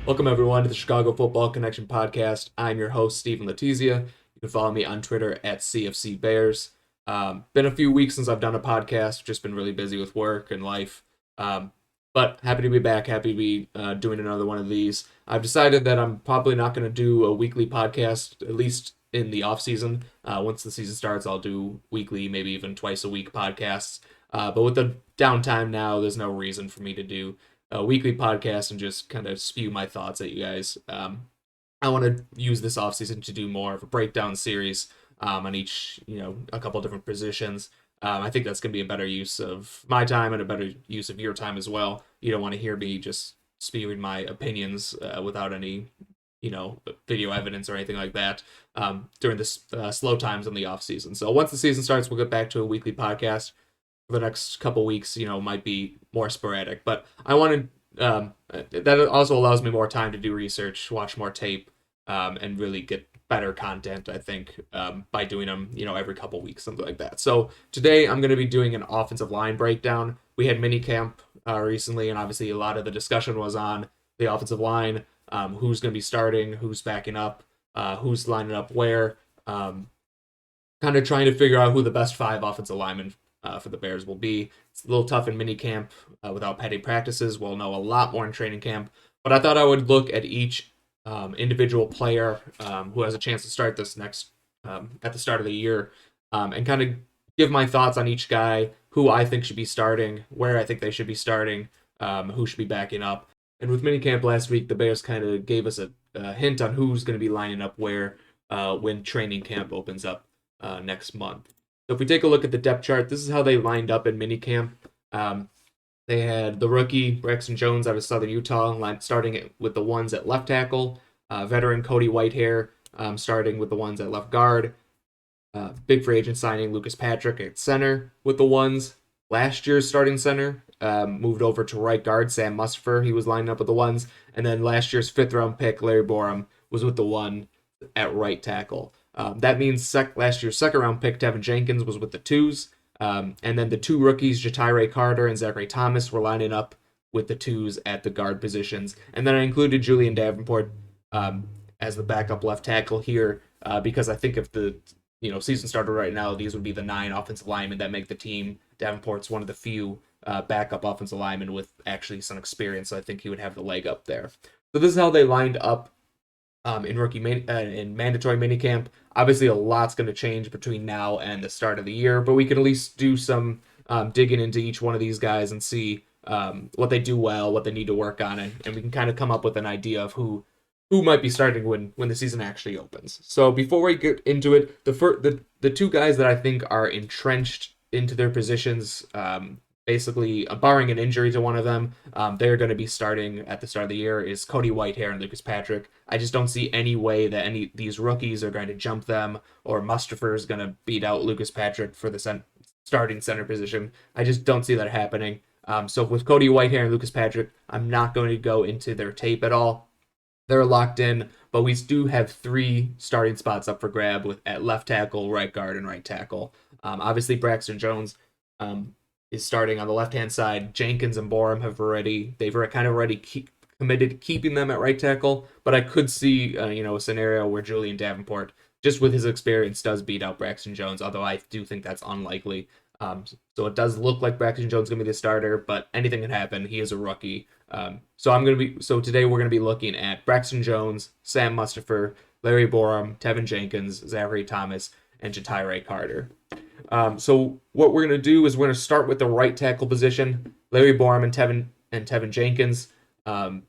Welcome, everyone, to the Chicago Football Connection podcast. I'm your host, Stephen Letizia. You can follow me on Twitter at CFC Bears. Been a few weeks since I've done a podcast, just been really busy with work and life. But happy to be back, happy to be doing another one of these. I've decided that I'm probably not going to do a weekly podcast, at least in the off season. Once the season starts, I'll do weekly, maybe even twice a week podcasts. But with the downtime now, there's no reason for me to do a weekly podcast and just kind of spew my thoughts at you guys. I want to use this offseason to do more of a breakdown series on each, a couple different positions. I think that's going to be a better use of my time and a better use of your time as well. You don't want to hear me just spewing my opinions without any, video evidence or anything like that during this slow times in the off season. So once the season starts, we'll get back to a weekly podcast. For the next couple weeks, might be more sporadic. But I wanted that also allows me more time to do research, watch more tape, and really get better content. I think by doing them, every couple weeks, something like that. So today I'm going to be doing an offensive line breakdown. We had mini camp recently, and obviously a lot of the discussion was on the offensive line, who's going to be starting, who's backing up, who's lining up where. Kind of trying to figure out who the best 5 offensive linemen for the Bears will be. It's a little tough in mini camp without petty practices. We'll know a lot more in training camp. But I thought I would look at each individual player who has a chance to start this next at the start of the year and kind of give my thoughts on each guy, who I think should be starting, where I think they should be starting, who should be backing up. And with minicamp last week, the Bears kind of gave us a hint on who's going to be lining up where when training camp opens up next month. So if we take a look at the depth chart, this is how they lined up in minicamp. They had the rookie, Braxton Jones, out of Southern Utah, starting with the ones at left tackle. Veteran Cody Whitehair starting with the ones at left guard. Big free agent signing Lucas Patrick at center with the ones. Last year's starting center moved over to right guard, Sam Mustipher. He was lining up with the ones. And then last year's 5th-round pick, Larry Borom, was with the one at right tackle. That means last year's 2nd-round pick, Tevin Jenkins, was with the 2s. And then the 2 rookies, Jatire Carter and Zachary Thomas, were lining up with the 2s at the guard positions. And then I included Julian Davenport as the backup left tackle here because I think if the season started right now, these would be the 9 offensive linemen that make the team. Davenport's one of the few backup offensive linemen with actually some experience, so I think he would have the leg up there. So this is how they lined up in mandatory minicamp. Obviously, a lot's going to change between now and the start of the year, but we can at least do some digging into each one of these guys and see what they do well, what they need to work on, and we can kind of come up with an idea of who might be starting when the season actually opens. So before we get into it, the 2 guys that I think are entrenched into their positions, basically, barring an injury to one of them, they're going to be starting at the start of the year, is Cody Whitehair and Lucas Patrick. I just don't see any way that any of these rookies are going to jump them, or Mustafer is going to beat out Lucas Patrick for the starting center position. I just don't see that happening. So with Cody Whitehair and Lucas Patrick, I'm not going to go into their tape at all. They're locked in, but we do have 3 starting spots up for grab at left tackle, right guard, and right tackle. Obviously, Braxton Jones is starting on the left-hand side. Jenkins and Borom they've already committed to keeping them at right tackle, but I could see, a scenario where Julian Davenport, just with his experience, does beat out Braxton Jones, although I do think that's unlikely. So it does look like Braxton Jones is going to be the starter, but anything can happen. He is a rookie. So today we're going to be looking at Braxton Jones, Sam Mustipher, Larry Borom, Teven Jenkins, Zachary Thomas, and Jatire Carter. So what we're going to do is we're going to start with the right tackle position. Larry Borom and Tevin Jenkins.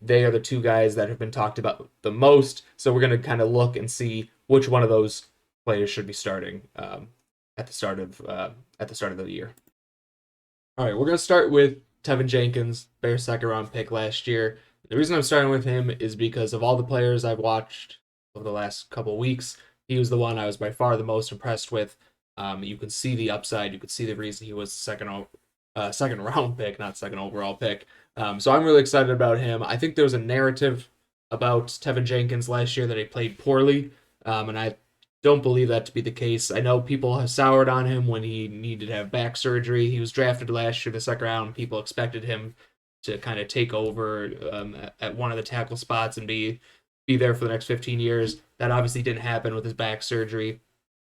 They are the 2 guys that have been talked about the most. So we're going to kind of look and see which one of those players should be starting at the start of the year. All right, we're going to start with Tevin Jenkins, Bears 2nd-round pick last year. The reason I'm starting with him is because of all the players I've watched over the last couple weeks, he was the one I was by far the most impressed with. You can see the upside. You could see the reason he was second-round pick, not second overall pick. So I'm really excited about him. I think there was a narrative about Tevin Jenkins last year that he played poorly, and I don't believe that to be the case. I know people have soured on him when he needed to have back surgery. He was drafted last year, the 2nd round. People expected him to kind of take over at one of the tackle spots and be there for the next 15 years. That obviously didn't happen with his back surgery.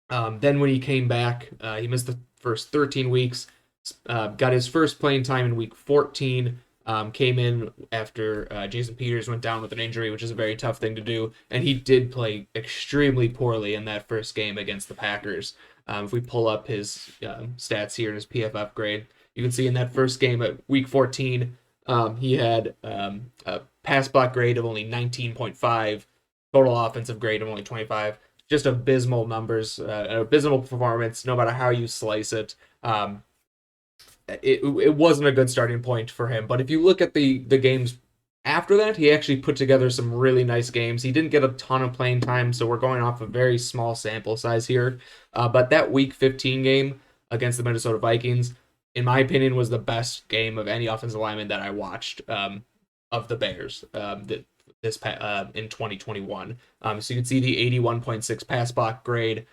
Then when he came back, he missed the first 13 weeks. Got his first playing time in week 14. Came in after Jason Peters went down with an injury, which is a very tough thing to do, and he did play extremely poorly in that first game against the Packers. If we pull up his stats here in his PFF grade, you can see in that first game at week 14, he had a pass block grade of only 19.5, total offensive grade of only 25. Just abysmal numbers, an abysmal performance, no matter how you slice it. It wasn't a good starting point for him. But if you look at the games after that, he actually put together some really nice games. He didn't get a ton of playing time, so we're going off a very small sample size here. But that Week 15 game against the Minnesota Vikings, in my opinion, was the best game of any offensive lineman that I watched of the Bears in 2021. So you can see the 81.6 pass block grade.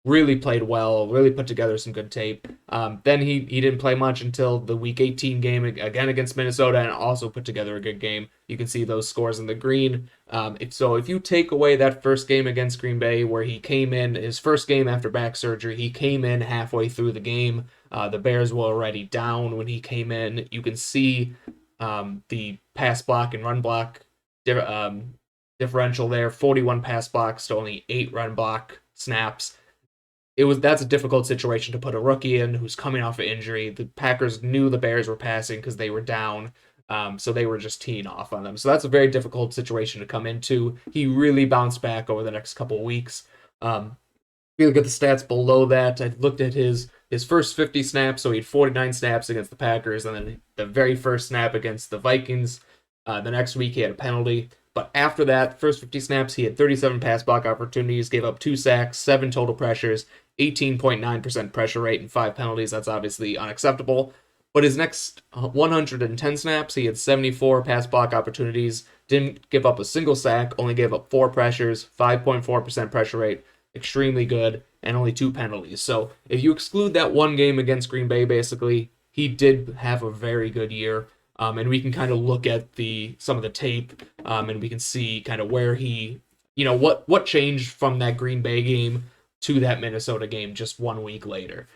Really played well, really put together some good tape. Then he didn't play much until the Week 18 game again against Minnesota, and also put together a good game. You can see those scores in the green. If you take away that first game against Green Bay, where he came in, his first game after back surgery, he came in halfway through the game. The Bears were already down when he came in. You can see the pass block and run block differential there, 41 pass blocks to only 8 run block snaps. That's a difficult situation to put a rookie in who's coming off an injury. The Packers knew the Bears were passing because they were down, so they were just teeing off on them. So that's a very difficult situation to come into. He really bounced back over the next couple of weeks. If you look at the stats below that, I looked at his first 50 snaps, so he had 49 snaps against the Packers, and then the very first snap against the Vikings. The next week he had a penalty. But after that, first 50 snaps, he had 37 pass block opportunities, gave up 2 sacks, 7 total pressures, 18.9% pressure rate, and 5 penalties. That's obviously unacceptable. But his next 110 snaps, he had 74 pass block opportunities, didn't give up a single sack, only gave up 4 pressures, 5.4% pressure rate, extremely good, and only 2 penalties. So if you exclude that one game against Green Bay, basically, he did have a very good year. And we can kind of look at some of the tape, and we can see kind of where he, what changed from that Green Bay game to that Minnesota game just 1 week later.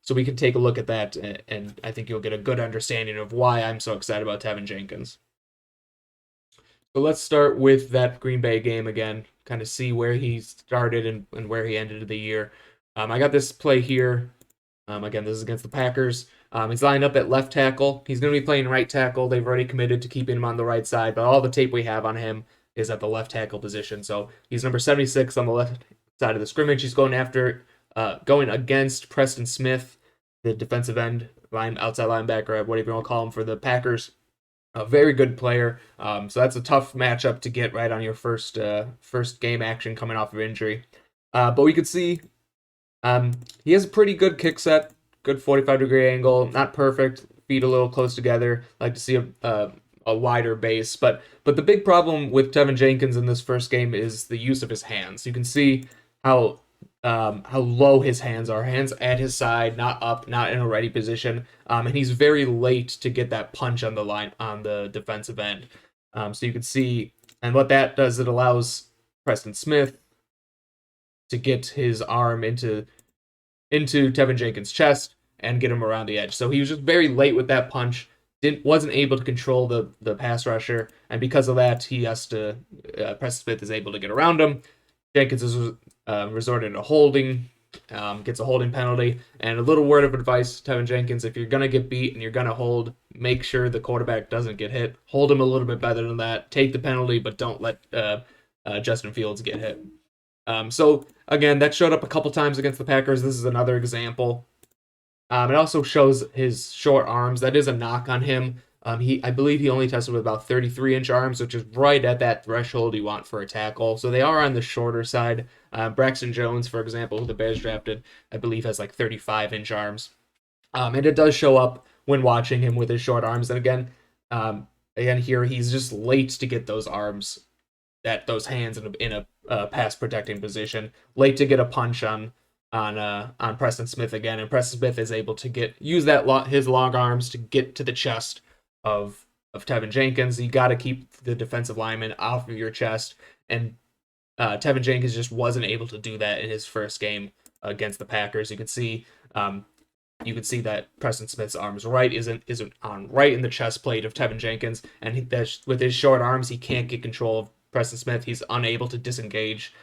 So we can take a look at that, and I think you'll get a good understanding of why I'm so excited about Tevin Jenkins. So let's start with that Green Bay game again, kind of see where he started and where he ended the year. I got this play here. Again, this is against the Packers. He's lined up at left tackle. He's going to be playing right tackle. They've already committed to keeping him on the right side, but all the tape we have on him is at the left tackle position. So he's number 76 on the left side of the scrimmage. He's going against Preston Smith, the defensive end, outside linebacker, whatever you want to call him, for the Packers. A very good player. So that's a tough matchup to get right on your first game action coming off of injury. But we could see he has a pretty good kick set. Good 45-degree angle, not perfect, feet a little close together. Like to see a wider base, but the big problem with Tevin Jenkins in this first game is the use of his hands. You can see how low his hands are. Hands at his side, not up, not in a ready position, and he's very late to get that punch on the line on the defensive end. So you can see, and what that does, it allows Preston Smith to get his arm into Teven Jenkins' chest and get him around the edge. So he was just very late with that punch. Wasn't able to control the pass rusher, and because of that, he has to. Preston Smith is able to get around him. Jenkins is resorted to holding, gets a holding penalty. And a little word of advice, Teven Jenkins: if you're gonna get beat and you're gonna hold, make sure the quarterback doesn't get hit. Hold him a little bit better than that. Take the penalty, but don't let Justin Fields get hit. So again, that showed up a couple times against the Packers. This is another example. It also shows his short arms. That is a knock on him. I believe he only tested with about 33-inch arms, which is right at that threshold you want for a tackle. So they are on the shorter side. Braxton Jones, for example, who the Bears drafted, I believe has like 35-inch arms. And it does show up when watching him with his short arms. And again here, he's just late to get those arms, those hands in a pass protecting position. Late to get a punch on Preston Smith again, and Preston Smith is able to use his long arms to get to the chest of Tevin Jenkins. You got to keep the defensive lineman off of your chest, and Tevin Jenkins just wasn't able to do that in his first game against the Packers. You could see that Preston Smith's arms isn't on right in the chest plate of Tevin Jenkins, and with his short arms, he can't get control of Preston Smith. He's unable to disengage.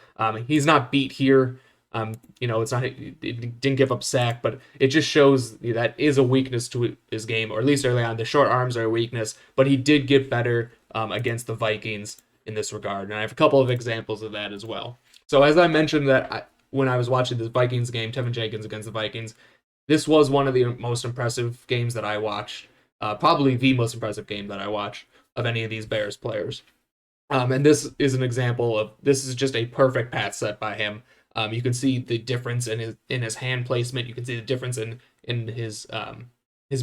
He's not beat here. It's not, it didn't give up sack, but it just shows that is a weakness to his game, or at least early on. The short arms are a weakness, but he did get better against the Vikings in this regard, and I have a couple of examples of that as well. So as I mentioned when I was watching this Vikings game, Tevin Jenkins against the Vikings, this was one of the most impressive games that I watched, probably the most impressive game that I watched of any of these Bears players. And this is an example of, this is just a perfect pass set by him. You can see the difference in his hand placement. You can see the difference in his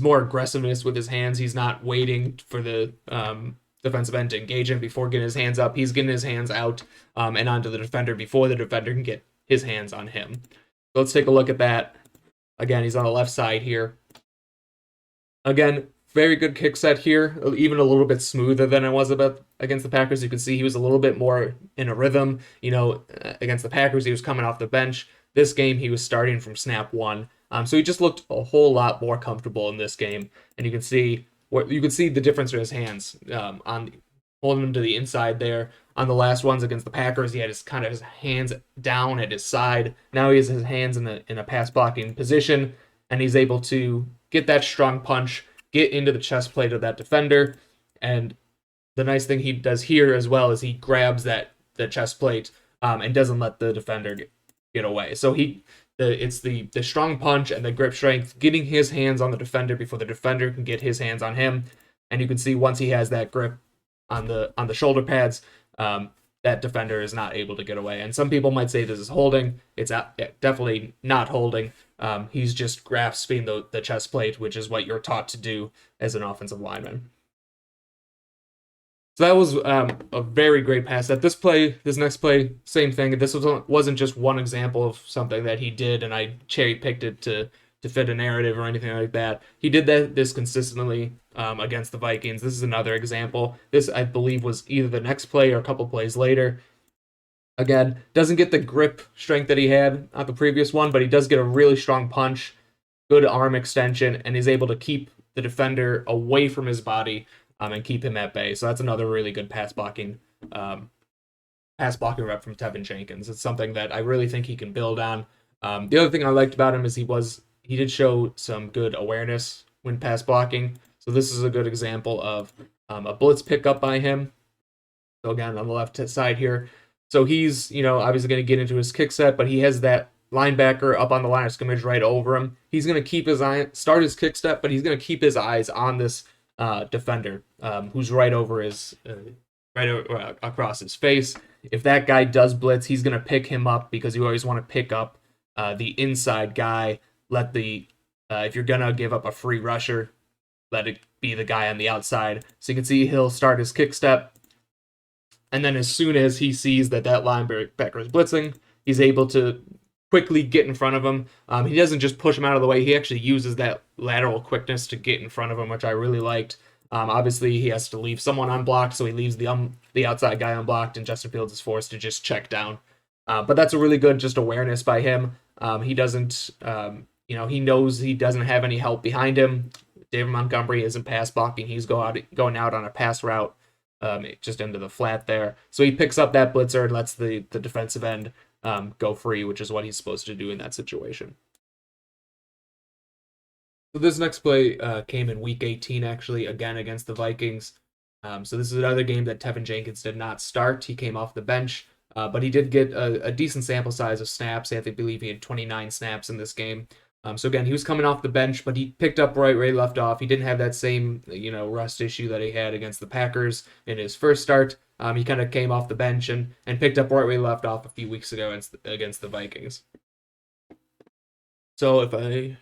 more aggressiveness with his hands. He's not waiting for the defensive end to engage him before getting his hands up. He's getting his hands out and onto the defender before the defender can get his hands on him. So let's take a look at that. Again, he's on the left side here. Again, very good kick set here, even a little bit smoother than it was against the Packers. You can see he was a little bit more in a rhythm. Against the Packers, he was coming off the bench. This game, he was starting from snap one. So he just looked a whole lot more comfortable in this game. And you can see the difference in his hands on holding him to the inside there. On the last ones against the Packers, he had his hands down at his side. Now he has his hands in a pass blocking position, and he's able to get that strong punch, get into the chest plate of that defender. And the nice thing he does here as well is he grabs the chest plate and doesn't let the defender get away. So it's the strong punch and the grip strength, getting his hands on the defender before the defender can get his hands on him. And you can see once he has that grip on the shoulder pads, that defender is not able to get away. And some people might say this is holding. It's definitely not holding. He's just grasping the chest plate, which is what you're taught to do as an offensive lineman. So that was a very great pass set. This next play, same thing. This wasn't just one example of something that he did, and I cherry-picked it to fit a narrative or anything like that. He did this consistently against the Vikings. This is another example. This, I believe, was either the next play or a couple plays later. Again, doesn't get the grip strength that he had on the previous one, but he does get a really strong punch, good arm extension, and he's able to keep the defender away from his body and keep him at bay. So that's another really good pass blocking rep from Tevin Jenkins. It's something that I really think he can build on. The other thing I liked about him is he did show some good awareness when pass blocking. So this is a good example of a blitz pickup by him. So again, on the left side here. So he's, obviously going to get into his kick set, but he has that linebacker up on the line of scrimmage right over him. He's going to keep his eye, start his kick step, but he's going to keep his eyes on this defender who's right over across his face. If that guy does blitz, he's going to pick him up because you always want to pick up the inside guy. If you're going to give up a free rusher, let it be the guy on the outside. So you can see he'll start his kick step. And then as soon as he sees that linebacker is blitzing, he's able to quickly get in front of him. He doesn't just push him out of the way. He actually uses that lateral quickness to get in front of him, which I really liked. Obviously, he has to leave someone unblocked, so he leaves the outside guy unblocked, and Justin Fields is forced to just check down. But that's a really good just awareness by him. He doesn't, he knows he doesn't have any help behind him. David Montgomery isn't pass blocking. He's going out on a pass route. Just into the flat there. So he picks up that blitzer and lets the defensive end go free, which is what he's supposed to do in that situation. So this next play came in Week 18, actually, again against the Vikings. So this is another game that Tevin Jenkins did not start. He came off the bench, but he did get a decent sample size of snaps. I believe he had 29 snaps in this game. So again, he was coming off the bench, but he picked up right where he left off. He didn't have that same, rust issue that he had against the Packers in his first start. He kind of came off the bench and picked up right where he left off a few weeks ago against the Vikings. So if I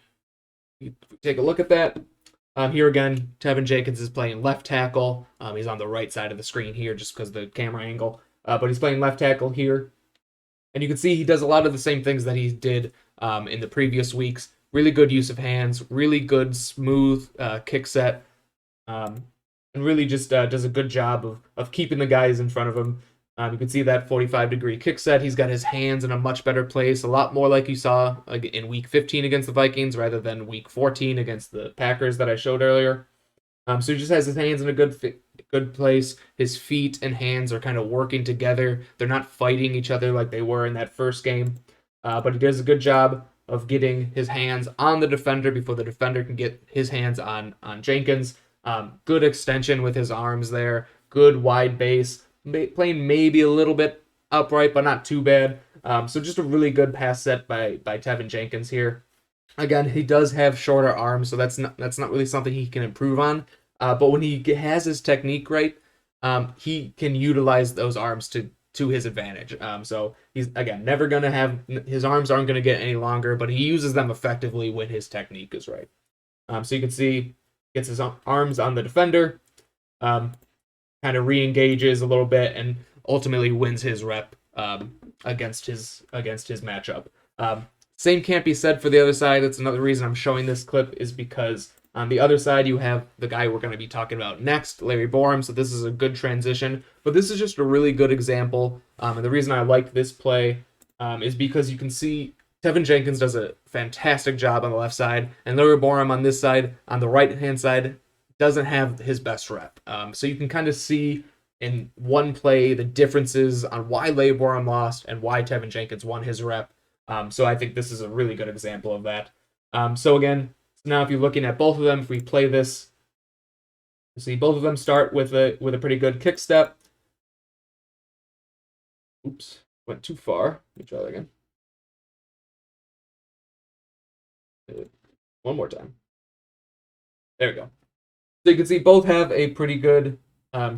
take a look at that, here again, Tevin Jenkins is playing left tackle. He's on the right side of the screen here just because of the camera angle, but he's playing left tackle here. And you can see he does a lot of the same things that he did in the previous weeks. Really good use of hands, really good smooth kick set. and really just does a good job of keeping the guys in front of him. You can see that 45-degree kick set. He's got his hands in a much better place, a lot more like you saw in Week 15 against the Vikings rather than Week 14 against the Packers that I showed earlier. So he just has his hands in a good place. His feet and hands are kind of working together. They're not fighting each other like they were in that first game. But he does a good job of getting his hands on the defender before the defender can get his hands on Jenkins. Good extension with his arms there. Good wide base. Playing maybe a little bit upright, but not too bad. So just a really good pass set by Tevin Jenkins here. Again, he does have shorter arms, so that's not really something he can improve on. But when he has his technique right, he can utilize those arms to his advantage. So he's again never gonna have his arms aren't gonna get any longer, but he uses them effectively when his technique is right. So you can see gets his arms on the defender, kind of re-engages a little bit, and ultimately wins his rep against his matchup. Same can't be said for the other side. That's another reason I'm showing this clip is because on the other side you have the guy we're going to be talking about next, Larry Borom. So this is a good transition, but this is just a really good example. And the reason I like this play is because you can see Tevin Jenkins does a fantastic job on the left side, and Larry Borom on this side, on the right-hand side, doesn't have his best rep. So you can kind of see in one play the differences on why Larry Borom lost and why Tevin Jenkins won his rep. So I think this is a really good example of that. So again, now if you're looking at both of them, if we play this, you see both of them start with a pretty good kick step. Oops, went too far. Let me try that again. One more time. There we go. So you can see both have a pretty good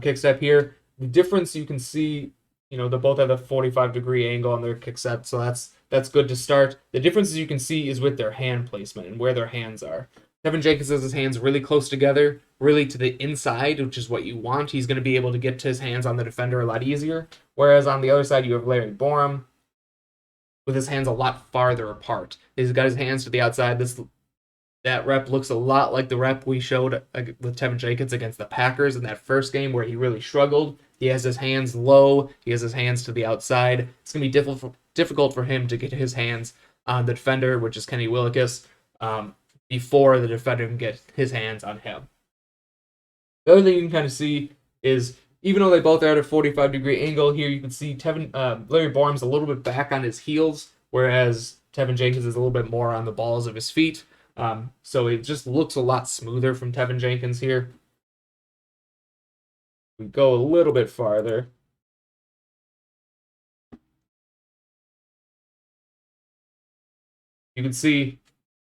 kick step here. The difference you can see, they both have a 45-degree angle on their kick step, so that's good to start. The differences you can see is with their hand placement and where their hands are. Tevin Jenkins has his hands really close together, really to the inside, which is what you want. He's going to be able to get to his hands on the defender a lot easier. Whereas on the other side, you have Larry Borom with his hands a lot farther apart. He's got his hands to the outside. That rep looks a lot like the rep we showed with Teven Jenkins against the Packers in that first game where he really struggled. He has his hands low. He has his hands to the outside. It's going to be difficult for him to get his hands on the defender, which is Kenny Willekes, before the defender can get his hands on him. The other thing you can kind of see is, even though they both are at a 45-degree angle here, you can see Larry Borom's a little bit back on his heels, whereas Tevin Jenkins is a little bit more on the balls of his feet. So it just looks a lot smoother from Tevin Jenkins here. We go a little bit farther. You can see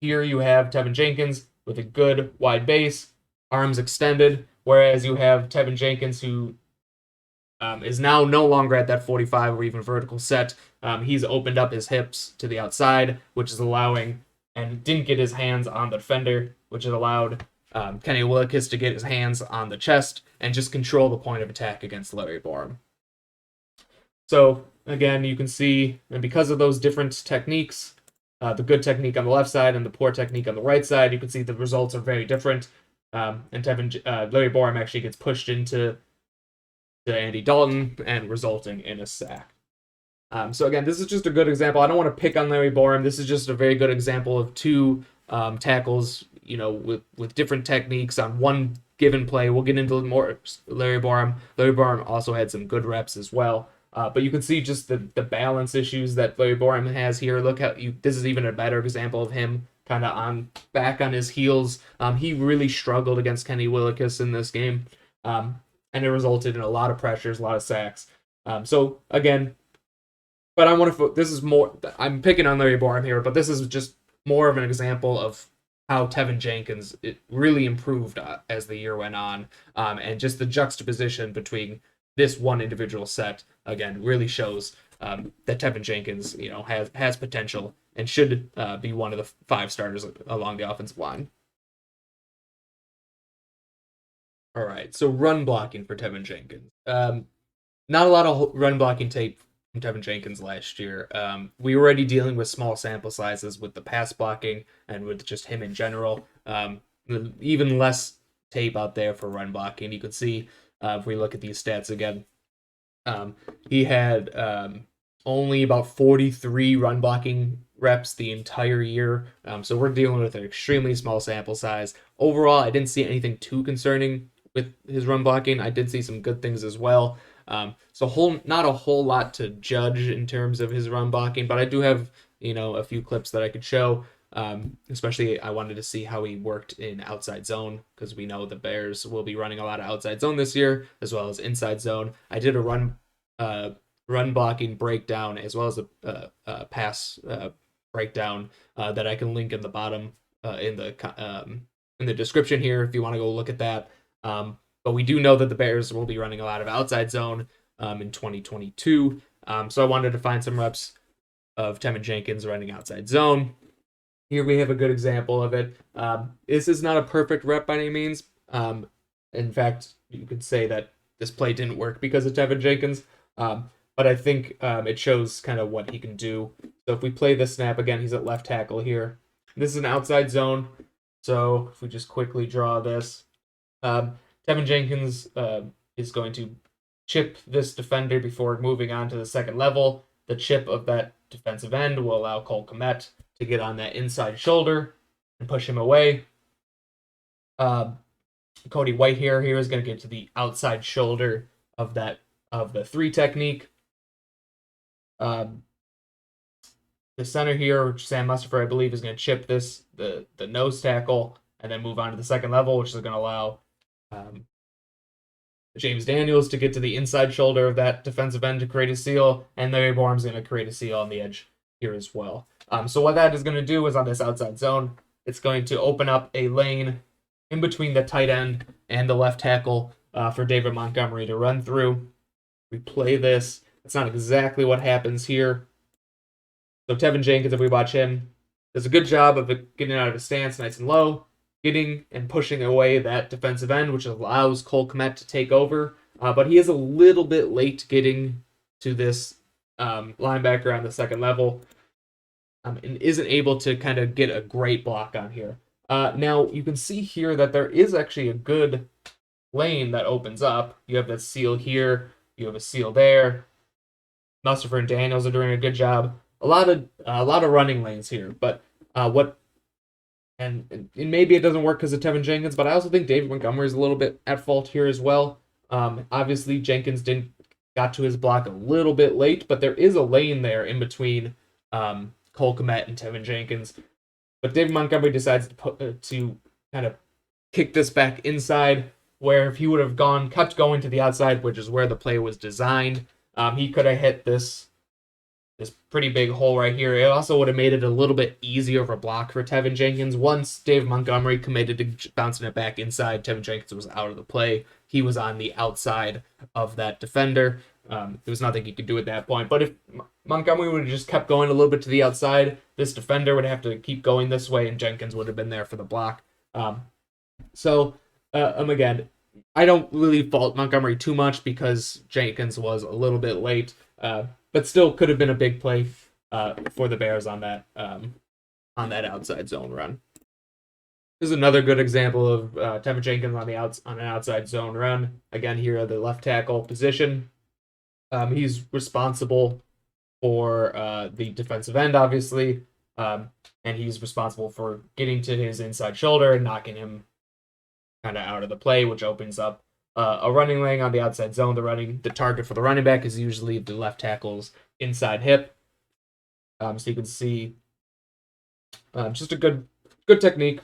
here you have Tevin Jenkins with a good wide base, arms extended, whereas you have Tevin Jenkins who is now no longer at that 45 or even vertical set. He's opened up his hips to the outside, which is allowing, and didn't get his hands on the defender, which has allowed Kenny Willekes to get his hands on the chest and just control the point of attack against Larry Borom. So again, you can see, and because of those different techniques, the good technique on the left side and the poor technique on the right side, you can see the results are very different. And Larry Borom actually gets pushed into Andy Dalton and resulting in a sack. So again, this is just a good example. I don't want to pick on Larry Borom. This is just a very good example of two tackles, with different techniques on one given play. We'll get into more Larry Borom. Larry Borom also had some good reps as well. But you can see just the balance issues that Larry Borom has here. Look how this is even a better example of him kind of back on his heels. He really struggled against Kenny Willekes in this game, and it resulted in a lot of pressures, a lot of sacks. So again, but I want to. This is more. I'm picking on Larry Borom here, but this is just more of an example of how Tevin Jenkins really improved as the year went on, and just the juxtaposition between this one individual set again really shows that Tevin Jenkins, has potential and should be one of the 5 starters along the offensive line. All right, so run blocking for Tevin Jenkins. Not a lot of run blocking tape from Tevin Jenkins last year. We were already dealing with small sample sizes with the pass blocking and with just him in general. Even less tape out there for run blocking. You can see if we look at these stats again, he had only about 43 run blocking reps the entire year. So we're dealing with an extremely small sample size. Overall, I didn't see anything too concerning with his run blocking. I did see some good things as well. So not a whole lot to judge in terms of his run blocking, but I do have a few clips that I could show. Especially I wanted to see how he worked in outside zone, because we know the Bears will be running a lot of outside zone this year as well as inside zone. I did a run blocking breakdown as well as a pass breakdown that I can link in the bottom in the description here if you want to go look at that. But we do know that the Bears will be running a lot of outside zone in 2022. So I wanted to find some reps of Tevin Jenkins running outside zone. Here we have a good example of it. This is not a perfect rep by any means. In fact, you could say that this play didn't work because of Tevin Jenkins. But I think it shows kind of what he can do. So if we play this snap again, he's at left tackle here. This is an outside zone. So if we just quickly draw this, Tevin Jenkins is going to chip this defender before moving on to the second level. The chip of that defensive end will allow Cole Kmet to get on that inside shoulder and push him away. Cody Whitehair here is going to get to the outside shoulder of the 3 technique. The center here, which Sam Mustipher, I believe, is going to chip the nose tackle and then move on to the second level, which is going to allow James Daniels to get to the inside shoulder of that defensive end to create a seal, and Larry Borom's going to create a seal on the edge here as well. So what that is going to do is on this outside zone, it's going to open up a lane in between the tight end and the left tackle for David Montgomery to run through. We play this. That's not exactly what happens here. So Tevin Jenkins, if we watch him, does a good job of getting out of his stance nice and low, getting and pushing away that defensive end, which allows Cole Kmet to take over. But he is a little bit late getting to this linebacker on the second level and isn't able to kind of get a great block on here. Now, you can see here that there is actually a good lane that opens up. You have that seal here. You have a seal there. Mustafer and Daniels are doing a good job. A lot of running lanes here, but and maybe it doesn't work because of Tevin Jenkins, but I also think David Montgomery is a little bit at fault here as well. Obviously, Jenkins got to his block a little bit late, but there is a lane there in between Cole Kmet and Tevin Jenkins. But David Montgomery decides to kind of kick this back inside, where if he would have kept going to the outside, which is where the play was designed, he could have hit this pretty big hole right here. It also would have made it a little bit easier of a block for Tevin Jenkins. Once David Montgomery committed to bouncing it back inside, Tevin Jenkins was out of the play. He was on the outside of that defender. There was nothing he could do at that point. But if Montgomery would have just kept going a little bit to the outside, this defender would have to keep going this way, and Jenkins would have been there for the block. Again, I don't really fault Montgomery too much because Jenkins was a little bit late, but still could have been a big play for the Bears on that outside zone run. This is another good example of Tevin Jenkins on an outside zone run. Again, here at the left tackle position. He's responsible for the defensive end, obviously, and he's responsible for getting to his inside shoulder and knocking him kind of out of the play, which opens up a running lane on the outside zone. The target for the running back is usually the left tackle's inside hip. So you can see just a good technique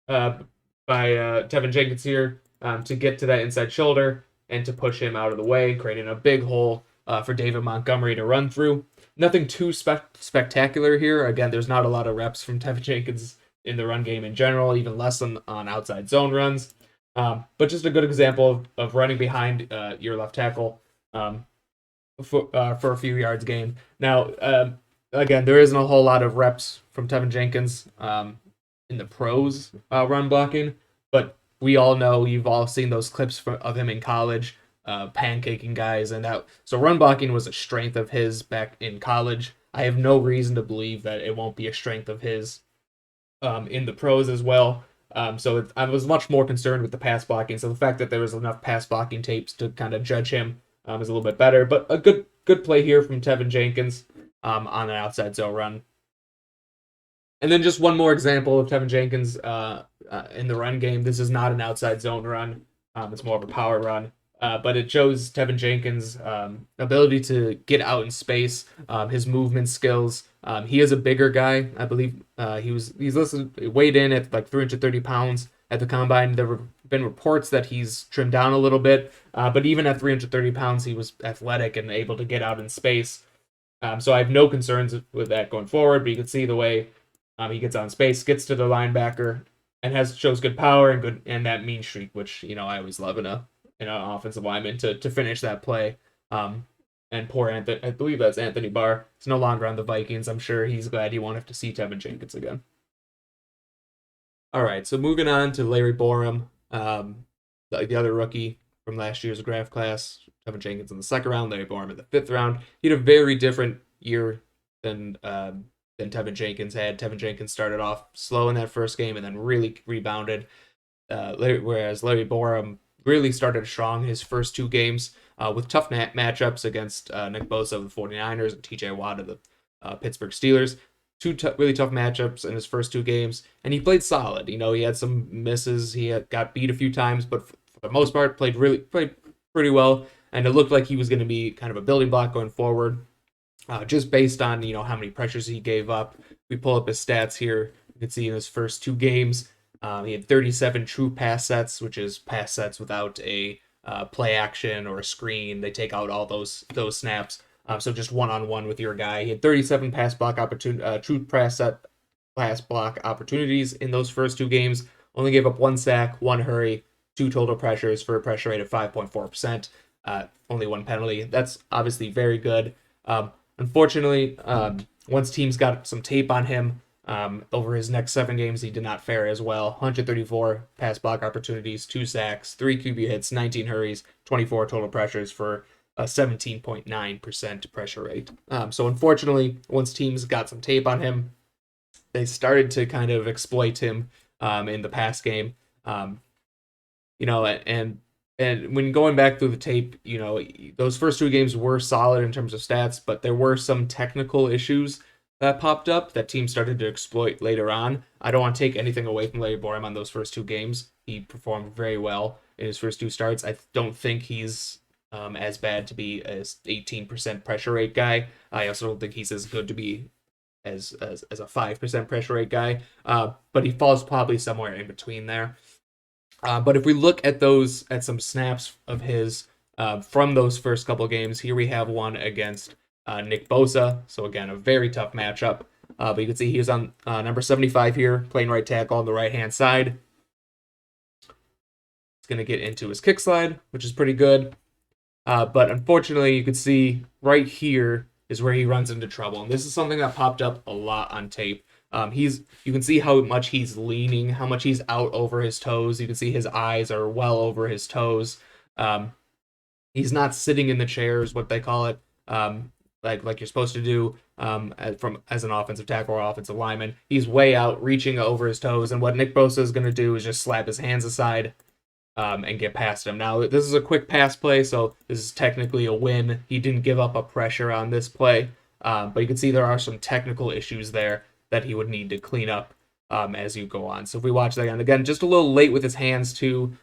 by Tevin Jenkins here to get to that inside shoulder and to push him out of the way, creating a big hole for David Montgomery to run through. Nothing too spectacular here. Again, there's not a lot of reps from Tevin Jenkins in the run game in general, even less on outside zone runs. But just a good example of running behind your left tackle for a few yards gain. Now, again, there isn't a whole lot of reps from Tevin Jenkins in the pros run blocking, but we all know, you've all seen those clips of him in college, pancaking guys, and that. So run blocking was a strength of his back in college. I have no reason to believe that it won't be a strength of his in the pros as well. So I was much more concerned with the pass blocking. So the fact that there was enough pass blocking tapes to kind of judge him is a little bit better. But a good play here from Tevin Jenkins on an outside zone run. And then just one more example of Tevin Jenkins in the run game. This is not an outside zone run. It's more of a power run. But it shows Tevin Jenkins' ability to get out in space, his movement skills. He is a bigger guy. I believe weighed in at like 330 pounds at the combine. There have been reports that he's trimmed down a little bit, but even at 330 pounds, he was athletic and able to get out in space. So I have no concerns with that going forward. But you can see the way he gets out in space, gets to the linebacker, and shows good power and that mean streak, which I always love in an offensive lineman to finish that play. And poor Anthony, I believe that's Anthony Barr. He's no longer on the Vikings. I'm sure he's glad he won't have to see Teven Jenkins again. All right, so moving on to Larry Borom, the other rookie from last year's draft class. Teven Jenkins in the second round, Larry Borom in the fifth round. He had a very different year than Teven Jenkins had. Teven Jenkins started off slow in that first game and then really rebounded. Whereas Larry Borom really started strong his first two games with tough matchups against Nick Bosa of the 49ers and TJ Watt of the Pittsburgh Steelers. Really tough matchups in his first two games, and he played solid. He had some misses. He got beat a few times, but for the most part, played pretty well, and it looked like he was going to be kind of a building block going forward. Just based on how many pressures he gave up. We pull up his stats here. You can see in his first two games, he had 37 true pass sets, which is pass sets without a play action or a screen. They take out all those snaps. So just one-on-one with your guy. He had 37 true pass block opportunities in those first two games. Only gave up one sack, one hurry, two total pressures for a pressure rate of 5.4%. Only one penalty. That's obviously very good. Unfortunately, once teams got some tape on him, over his next 7 games, he did not fare as well. 134 pass block opportunities, 2 sacks, 3 QB hits, 19 hurries, 24 total pressures for a 17.9% pressure rate. So unfortunately, once teams got some tape on him, they started to kind of exploit him in the pass game. And when going back through the tape, those first 2 games were solid in terms of stats, but there were some technical issues that popped up that teams started to exploit later on. I don't want to take anything away from Larry Borom on those first 2 games. He performed very well in his first 2 starts. I don't think he's as bad to be as 18% pressure rate guy. I also don't think he's as good to be as a 5% pressure rate guy. But he falls probably somewhere in between there. But if we look at some snaps of his from those first couple games, here we have one against Nick Bosa. So again, a very tough matchup. But you can see he was on number 75 here, playing right tackle on the right-hand side. He's going to get into his kick slide, which is pretty good. But unfortunately, you can see right here is where he runs into trouble. And this is something that popped up a lot on tape. You can see how much he's leaning, how much he's out over his toes. You can see his eyes are well over his toes. He's not sitting in the chair, is what they call it, like you're supposed to do as an offensive tackle or offensive lineman. He's way out, reaching over his toes. And what Nick Bosa is going to do is just slap his hands aside and get past him. Now, this is a quick pass play, so this is technically a win. He didn't give up a pressure on this play, but you can see there are some technical issues there that he would need to clean up as you go on. So if we watch that again, just a little late with his hands too.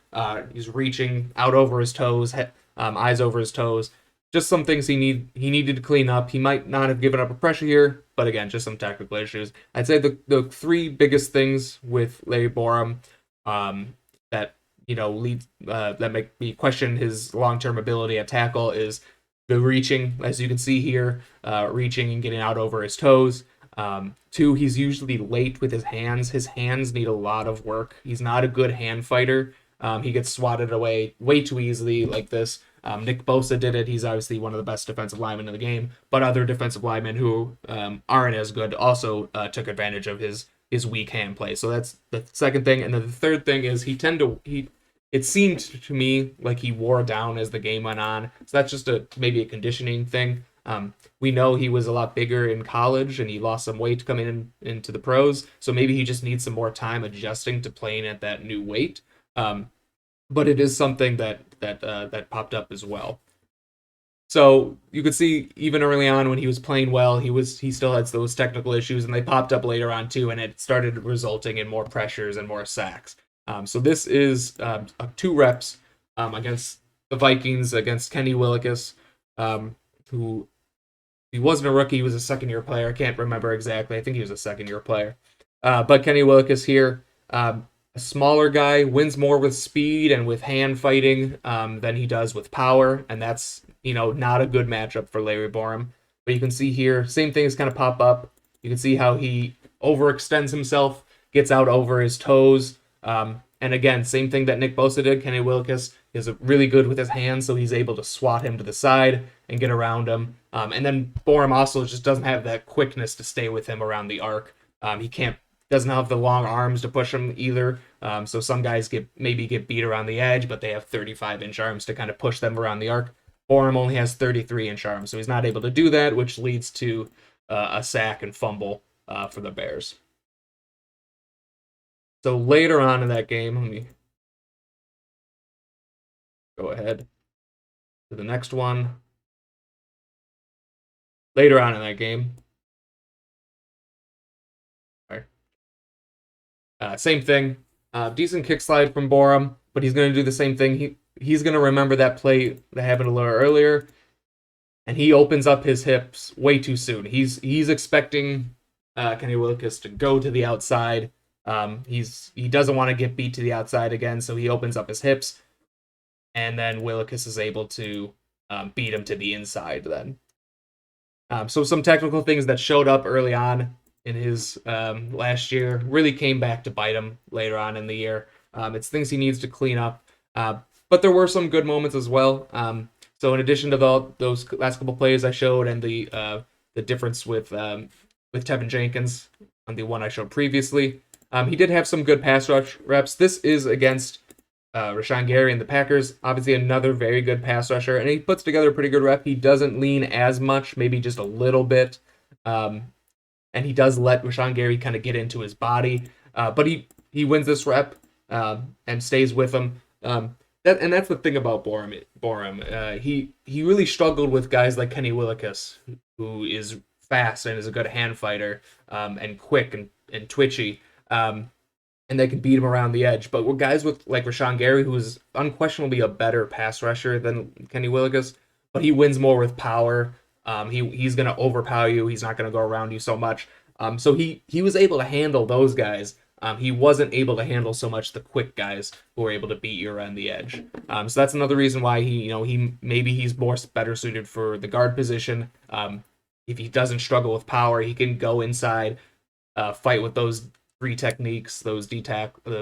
He's reaching out over his toes, eyes over his toes. Just some things he needed to clean up. He might not have given up a pressure here, but again, just some technical issues. I'd say the 3 biggest things with Larry Borom that that make me question his long-term ability at tackle is the reaching, as you can see here, reaching and getting out over his toes. 2, he's usually late with his hands. His hands need a lot of work. He's not a good hand fighter. He gets swatted away way too easily like this. Nick Bosa did it. He's obviously one of the best defensive linemen in the game, but other defensive linemen who aren't as good also took advantage of his weak hand play. So that's the second thing. And then the third thing is it seemed to me like he wore down as the game went on. So that's just maybe a conditioning thing. We know he was a lot bigger in college and he lost some weight coming into the pros, so maybe he just needs some more time adjusting to playing at that new weight. But it is something that popped up as well. So you could see even early on when he was playing well, he still had those technical issues, and they popped up later on too, and it started resulting in more pressures and more sacks. So this is 2 reps against the Vikings against Kenny Willekes, who he wasn't a rookie, he was a second-year player. I can't remember exactly. I think he was a second-year player. But Kenny Willekes here, a smaller guy, wins more with speed and with hand fighting than he does with power, and that's not a good matchup for Larry Borom. But you can see here, same things kind of pop up. You can see how he overextends himself, gets out over his toes. And again, same thing that Nick Bosa did. Kenny Willekes is really good with his hands, so he's able to swat him to the side and get around him. And then Borom also just doesn't have that quickness to stay with him around the arc. He doesn't have the long arms to push him either. So some guys maybe get beat around the edge, but they have 35-inch arms to kind of push them around the arc. Borom only has 33-inch arms, so he's not able to do that, which leads to a sack and fumble for the Bears. So later on in that game, let me go ahead to the next one. Later on in that game, same thing. Decent kick slide from Borom, but he's going to do the same thing. He's going to remember that play that happened a little earlier, and he opens up his hips way too soon. He's expecting Kenny Willekes to go to the outside. He doesn't want to get beat to the outside again, so he opens up his hips, and then Willekes is able to beat him to the inside then. So some technical things that showed up early on in his last year really came back to bite him later on in the year. It's things he needs to clean up. But there were some good moments as well. So in addition to those last couple plays I showed and the difference with Tevin Jenkins on the one I showed previously, he did have some good pass rush reps. This is against Rashawn Gary and the Packers, obviously another very good pass rusher, and he puts together a pretty good rep. He doesn't lean as much, maybe just a little bit, and he does let Rashawn Gary kind of get into his body, but he wins this rep and stays with him. That's the thing about Borom. He really struggled with guys like Kenny Willekes, who is fast and is a good hand fighter, and quick and twitchy. And they can beat him around the edge. But with guys like Rashawn Gary, who is unquestionably a better pass rusher than Kenny Willekes, but he wins more with power. He's going to overpower you. He's not going to go around you so much. So he was able to handle those guys. He wasn't able to handle so much the quick guys who were able to beat you around the edge. So that's another reason why he's better suited for the guard position. If he doesn't struggle with power, he can go inside, fight with those free techniques, those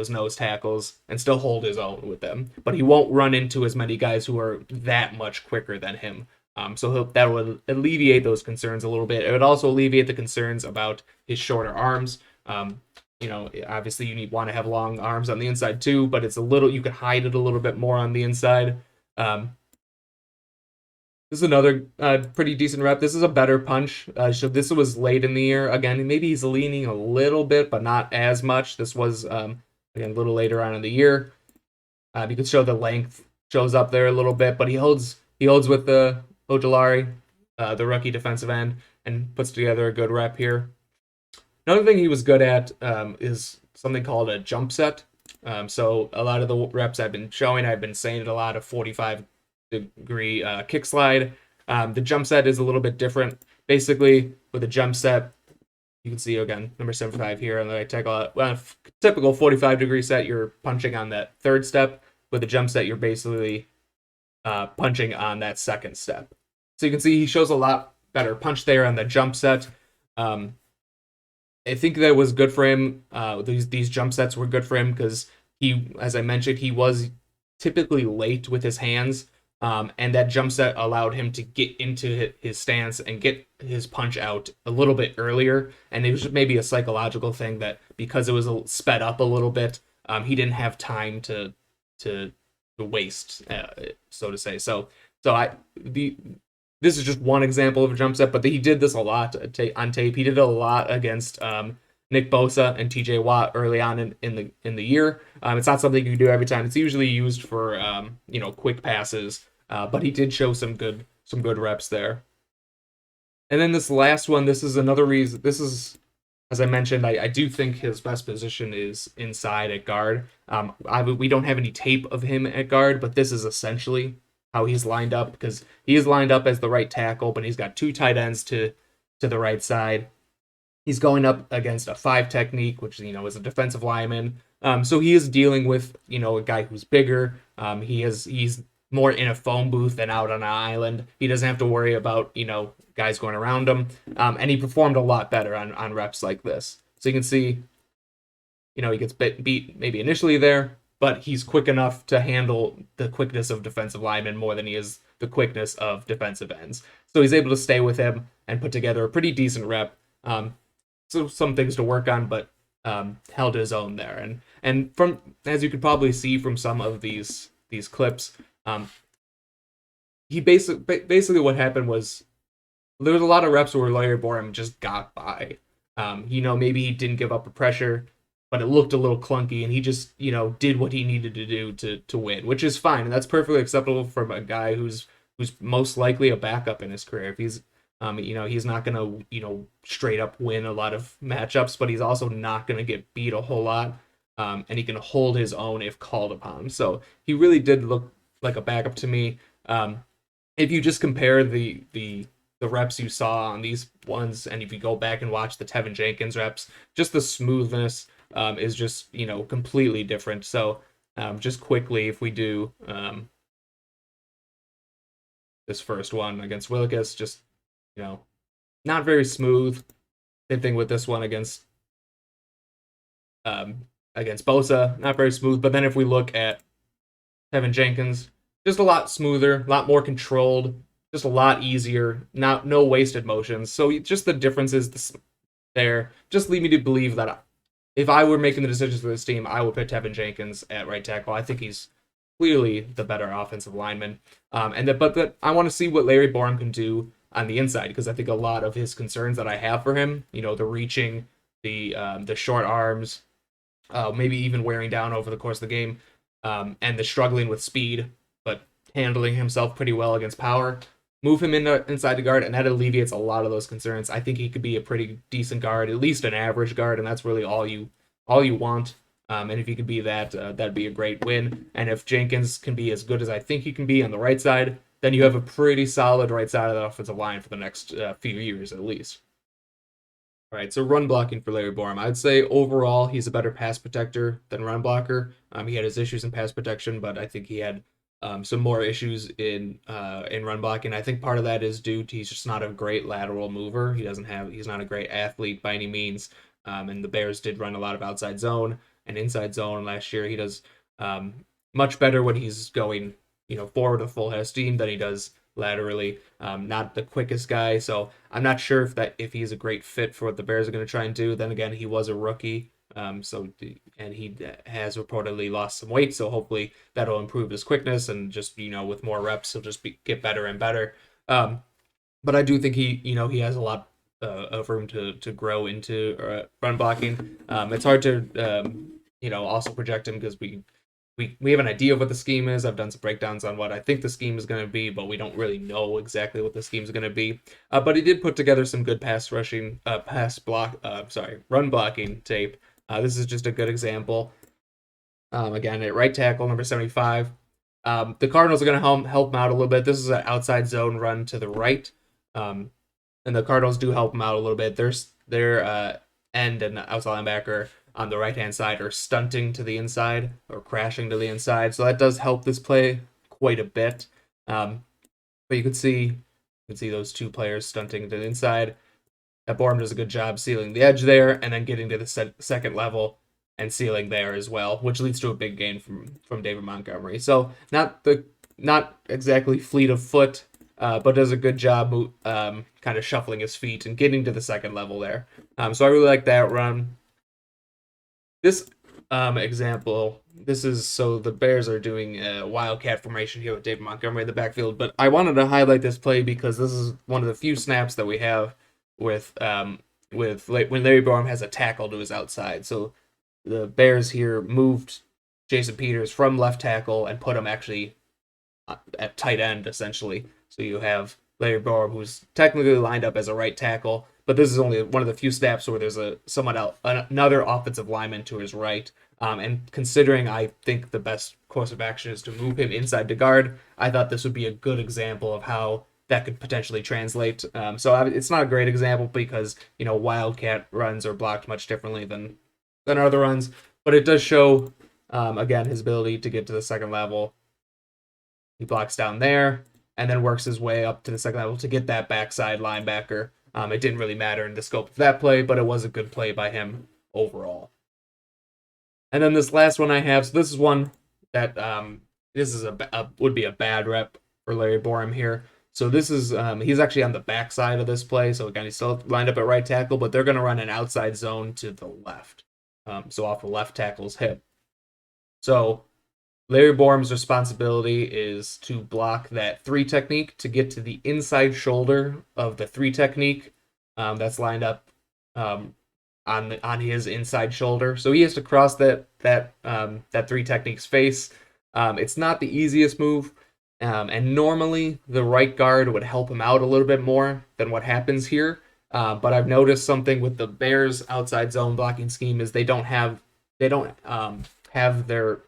nose tackles, and still hold his own with them. But he won't run into as many guys who are that much quicker than him. So that would alleviate those concerns a little bit. It would also alleviate the concerns about his shorter arms. Obviously you want to have long arms on the inside too, but you can hide it a little bit more on the inside. This is another pretty decent rep. This is a better punch. So this was late in the year. Again, maybe he's leaning a little bit, but not as much. This was, again, a little later on in the year. You could show the length shows up there a little bit, but he holds with the Ojulari, the rookie defensive end, and puts together a good rep here. Another thing he was good at is something called a jump set. So a lot of the reps I've been showing, I've been saying it a lot, of 45-degree kick slide. The jump set is a little bit different. Basically, with a jump set, you can see again number 75 here on the right tackle. Typical 45-degree set, you're punching on that third step. With a jump set, you're basically punching on that second step. So you can see he shows a lot better punch there on the jump set. I think that was good for him. These jump sets were good for him because as I mentioned, he was typically late with his hands. And that jump set allowed him to get into his stance and get his punch out a little bit earlier. And it was maybe a psychological thing that because it was sped up a little bit, he didn't have time to waste, so to say. So this this is just one example of a jump set, but he did this a lot on tape. He did it a lot against Nick Bosa and TJ Watt early on in the year. It's not something you do every time. It's usually used for quick passes, but he did show some good reps there. And then this last one, this is another reason. This is, as I mentioned, I do think his best position is inside at guard. We don't have any tape of him at guard, but this is essentially how he's lined up, because he is lined up as the right tackle, but he's got two tight ends to the right side. He's going up against a 5 technique, which is a defensive lineman. So he is dealing with a guy who's bigger. He's more in a phone booth than out on an island. He doesn't have to worry about guys going around him, and he performed a lot better on reps like this. So you can see, he gets beat maybe initially there, but he's quick enough to handle the quickness of defensive linemen more than he is the quickness of defensive ends. So he's able to stay with him and put together a pretty decent rep. So some things to work on, but held his own there. And from, as you could probably see from some of these clips, he basically what happened was there was a lot of reps where Larry Borom just got by. Maybe he didn't give up the pressure, but it looked a little clunky, and he just did what he needed to do to win, which is fine, and that's perfectly acceptable from a guy who's most likely a backup in his career. If he's he's not going to, straight up win a lot of matchups, but he's also not going to get beat a whole lot. And he can hold his own if called upon. So he really did look like a backup to me. If you just compare the reps you saw on these ones, and if you go back and watch the Tevin Jenkins reps, just the smoothness is just, completely different. So just quickly, if we do this first one against Willikis, just not very smooth. Same thing with this one against Bosa, not very smooth. But then if we look at Tevin Jenkins, just a lot smoother, a lot more controlled, just a lot easier, no wasted motions. So just the differences there just lead me to believe that if I were making the decisions for this team, I would put Tevin Jenkins at right tackle. I think he's clearly the better offensive lineman. But I want to see what Larry Borom can do on the inside, because I think a lot of his concerns that I have for him, the reaching, the short arms, maybe even wearing down over the course of the game, and the struggling with speed, but handling himself pretty well against power, move him inside the guard, and that alleviates a lot of those concerns. I think he could be a pretty decent guard, at least an average guard, and that's really all you want. And if he could be that, that'd be a great win. And if Jenkins can be as good as I think he can be on the right side, then you have a pretty solid right side of the offensive line for the next few years at least. All right, so run blocking for Larry Borom. I'd say overall he's a better pass protector than run blocker. He had his issues in pass protection, but I think he had some more issues in run blocking. I think part of that is due to he's just not a great lateral mover. He's not a great athlete by any means. And the Bears did run a lot of outside zone and inside zone last year. He does much better when he's going forward with full head of steam than he does laterally. Not the quickest guy, so I'm not sure if he's a great fit for what the Bears are going to try and do. Then again, he was a rookie, and he has reportedly lost some weight, so hopefully that'll improve his quickness, and just with more reps, he'll just get better and better. But I do think he has a lot of room to grow into run blocking. It's hard to also project him, because we have an idea of what the scheme is. I've done some breakdowns on what I think the scheme is going to be, but we don't really know exactly what the scheme is going to be. But he did put together some good run blocking tape. This is just a good example. Again, at right tackle, number 75. The Cardinals are going to help him out a little bit. This is an outside zone run to the right. And the Cardinals do help him out a little bit. Their end and outside linebacker on the right-hand side are stunting to the inside or crashing to the inside. So that does help this play quite a bit. But you can see those two players stunting to the inside. That Borom does a good job sealing the edge there, and then getting to the second level and sealing there as well, which leads to a big gain from David Montgomery. So not exactly fleet of foot, but does a good job kind of shuffling his feet and getting to the second level there. So I really like that run. This example. This is so the Bears are doing a wildcat formation here with David Montgomery in the backfield, but I wanted to highlight this play because this is one of the few snaps that we have with when Larry Borom has a tackle to his outside. So the Bears here moved Jason Peters from left tackle and put him actually at tight end essentially. So you have Larry Borom, who's technically lined up as a right tackle, but this is only one of the few snaps where there's another offensive lineman to his right. And considering I think the best course of action is to move him inside to guard, I thought this would be a good example of how that could potentially translate. It's not a great example because wildcat runs are blocked much differently than other runs, but it does show again his ability to get to the second level. He blocks down there and then works his way up to the second level to get that backside linebacker. It didn't really matter in the scope of that play, but it was a good play by him overall. And then this last one I have, so this is one that this is would be a bad rep for Larry Borom here. So this is he's actually on the backside of this play. So again, he's still lined up at right tackle, but they're going to run an outside zone to the left. So off the left tackle's hip. So Larry Borum's responsibility is to block that 3 technique to get to the inside shoulder of the 3 technique that's lined up on his inside shoulder. So he has to cross that 3 technique's face. It's not the easiest move, and normally the right guard would help him out a little bit more than what happens here. But I've noticed something with the Bears' outside zone blocking scheme is they don't have their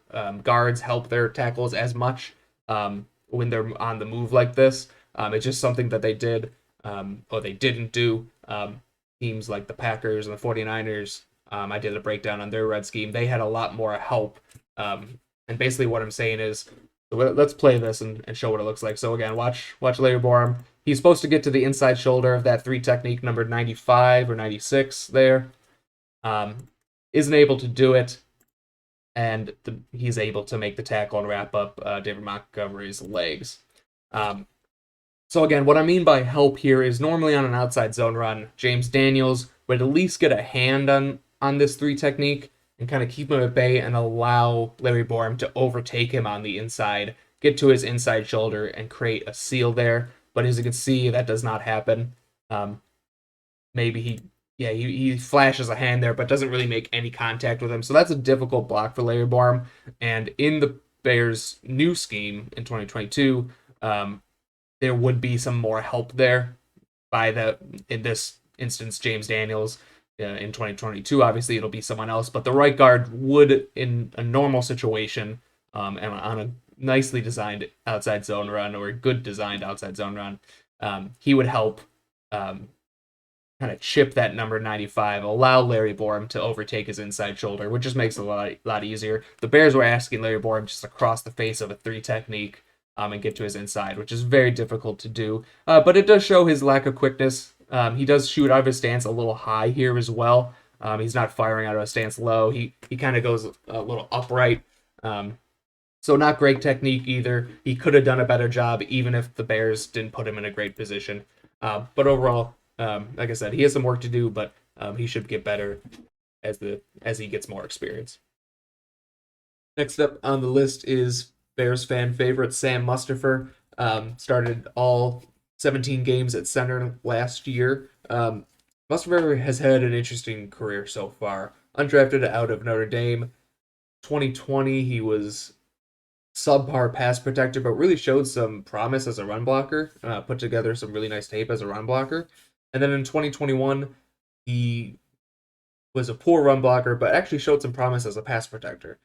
guards help their tackles as much when they're on the move like this. It's just something that they did or they didn't do. Teams like the Packers and the 49ers, I did a breakdown on their red scheme. They had a lot more help. And basically what I'm saying is, let's play this and show what it looks like. So again, watch Larry Borom. He's supposed to get to the inside shoulder of that 3 technique, number 95 or 96 there. Isn't able to do it. And he's able to make the tackle and wrap up David Montgomery's legs. So again, what I mean by help here is normally on an outside zone run, James Daniels would at least get a hand on this 3 technique and kind of keep him at bay and allow Larry Borom to overtake him on the inside, get to his inside shoulder, and create a seal there. But as you can see, that does not happen. Maybe he flashes a hand there, but doesn't really make any contact with him. So that's a difficult block for Larry Borom. And in the Bears' new scheme in 2022, there would be some more help there in this instance, James Daniels. In 2022, obviously it'll be someone else, but the right guard would, in a normal situation, and on a nicely designed outside zone run or a good designed outside zone run, he would help kind of chip that number 95, allow Larry Borom to overtake his inside shoulder, which just makes it a lot easier. The Bears were asking Larry Borom just to cross the face of a 3 technique and get to his inside, which is very difficult to do. But it does show his lack of quickness. He does shoot out of his stance a little high here as well. He's not firing out of a stance low. He kind of goes a little upright. So not great technique either. He could have done a better job even if the Bears didn't put him in a great position. But overall, like I said, he has some work to do, but he should get better as he gets more experience. Next up on the list is Bears fan favorite Sam Mustipher. Started all 17 games at center last year. Mustafer has had an interesting career so far. Undrafted out of Notre Dame. 2020, he was subpar pass protector, but really showed some promise as a run blocker. Put together some really nice tape as a run blocker. And then in 2021, he was a poor run blocker, but actually showed some promise as a pass protector.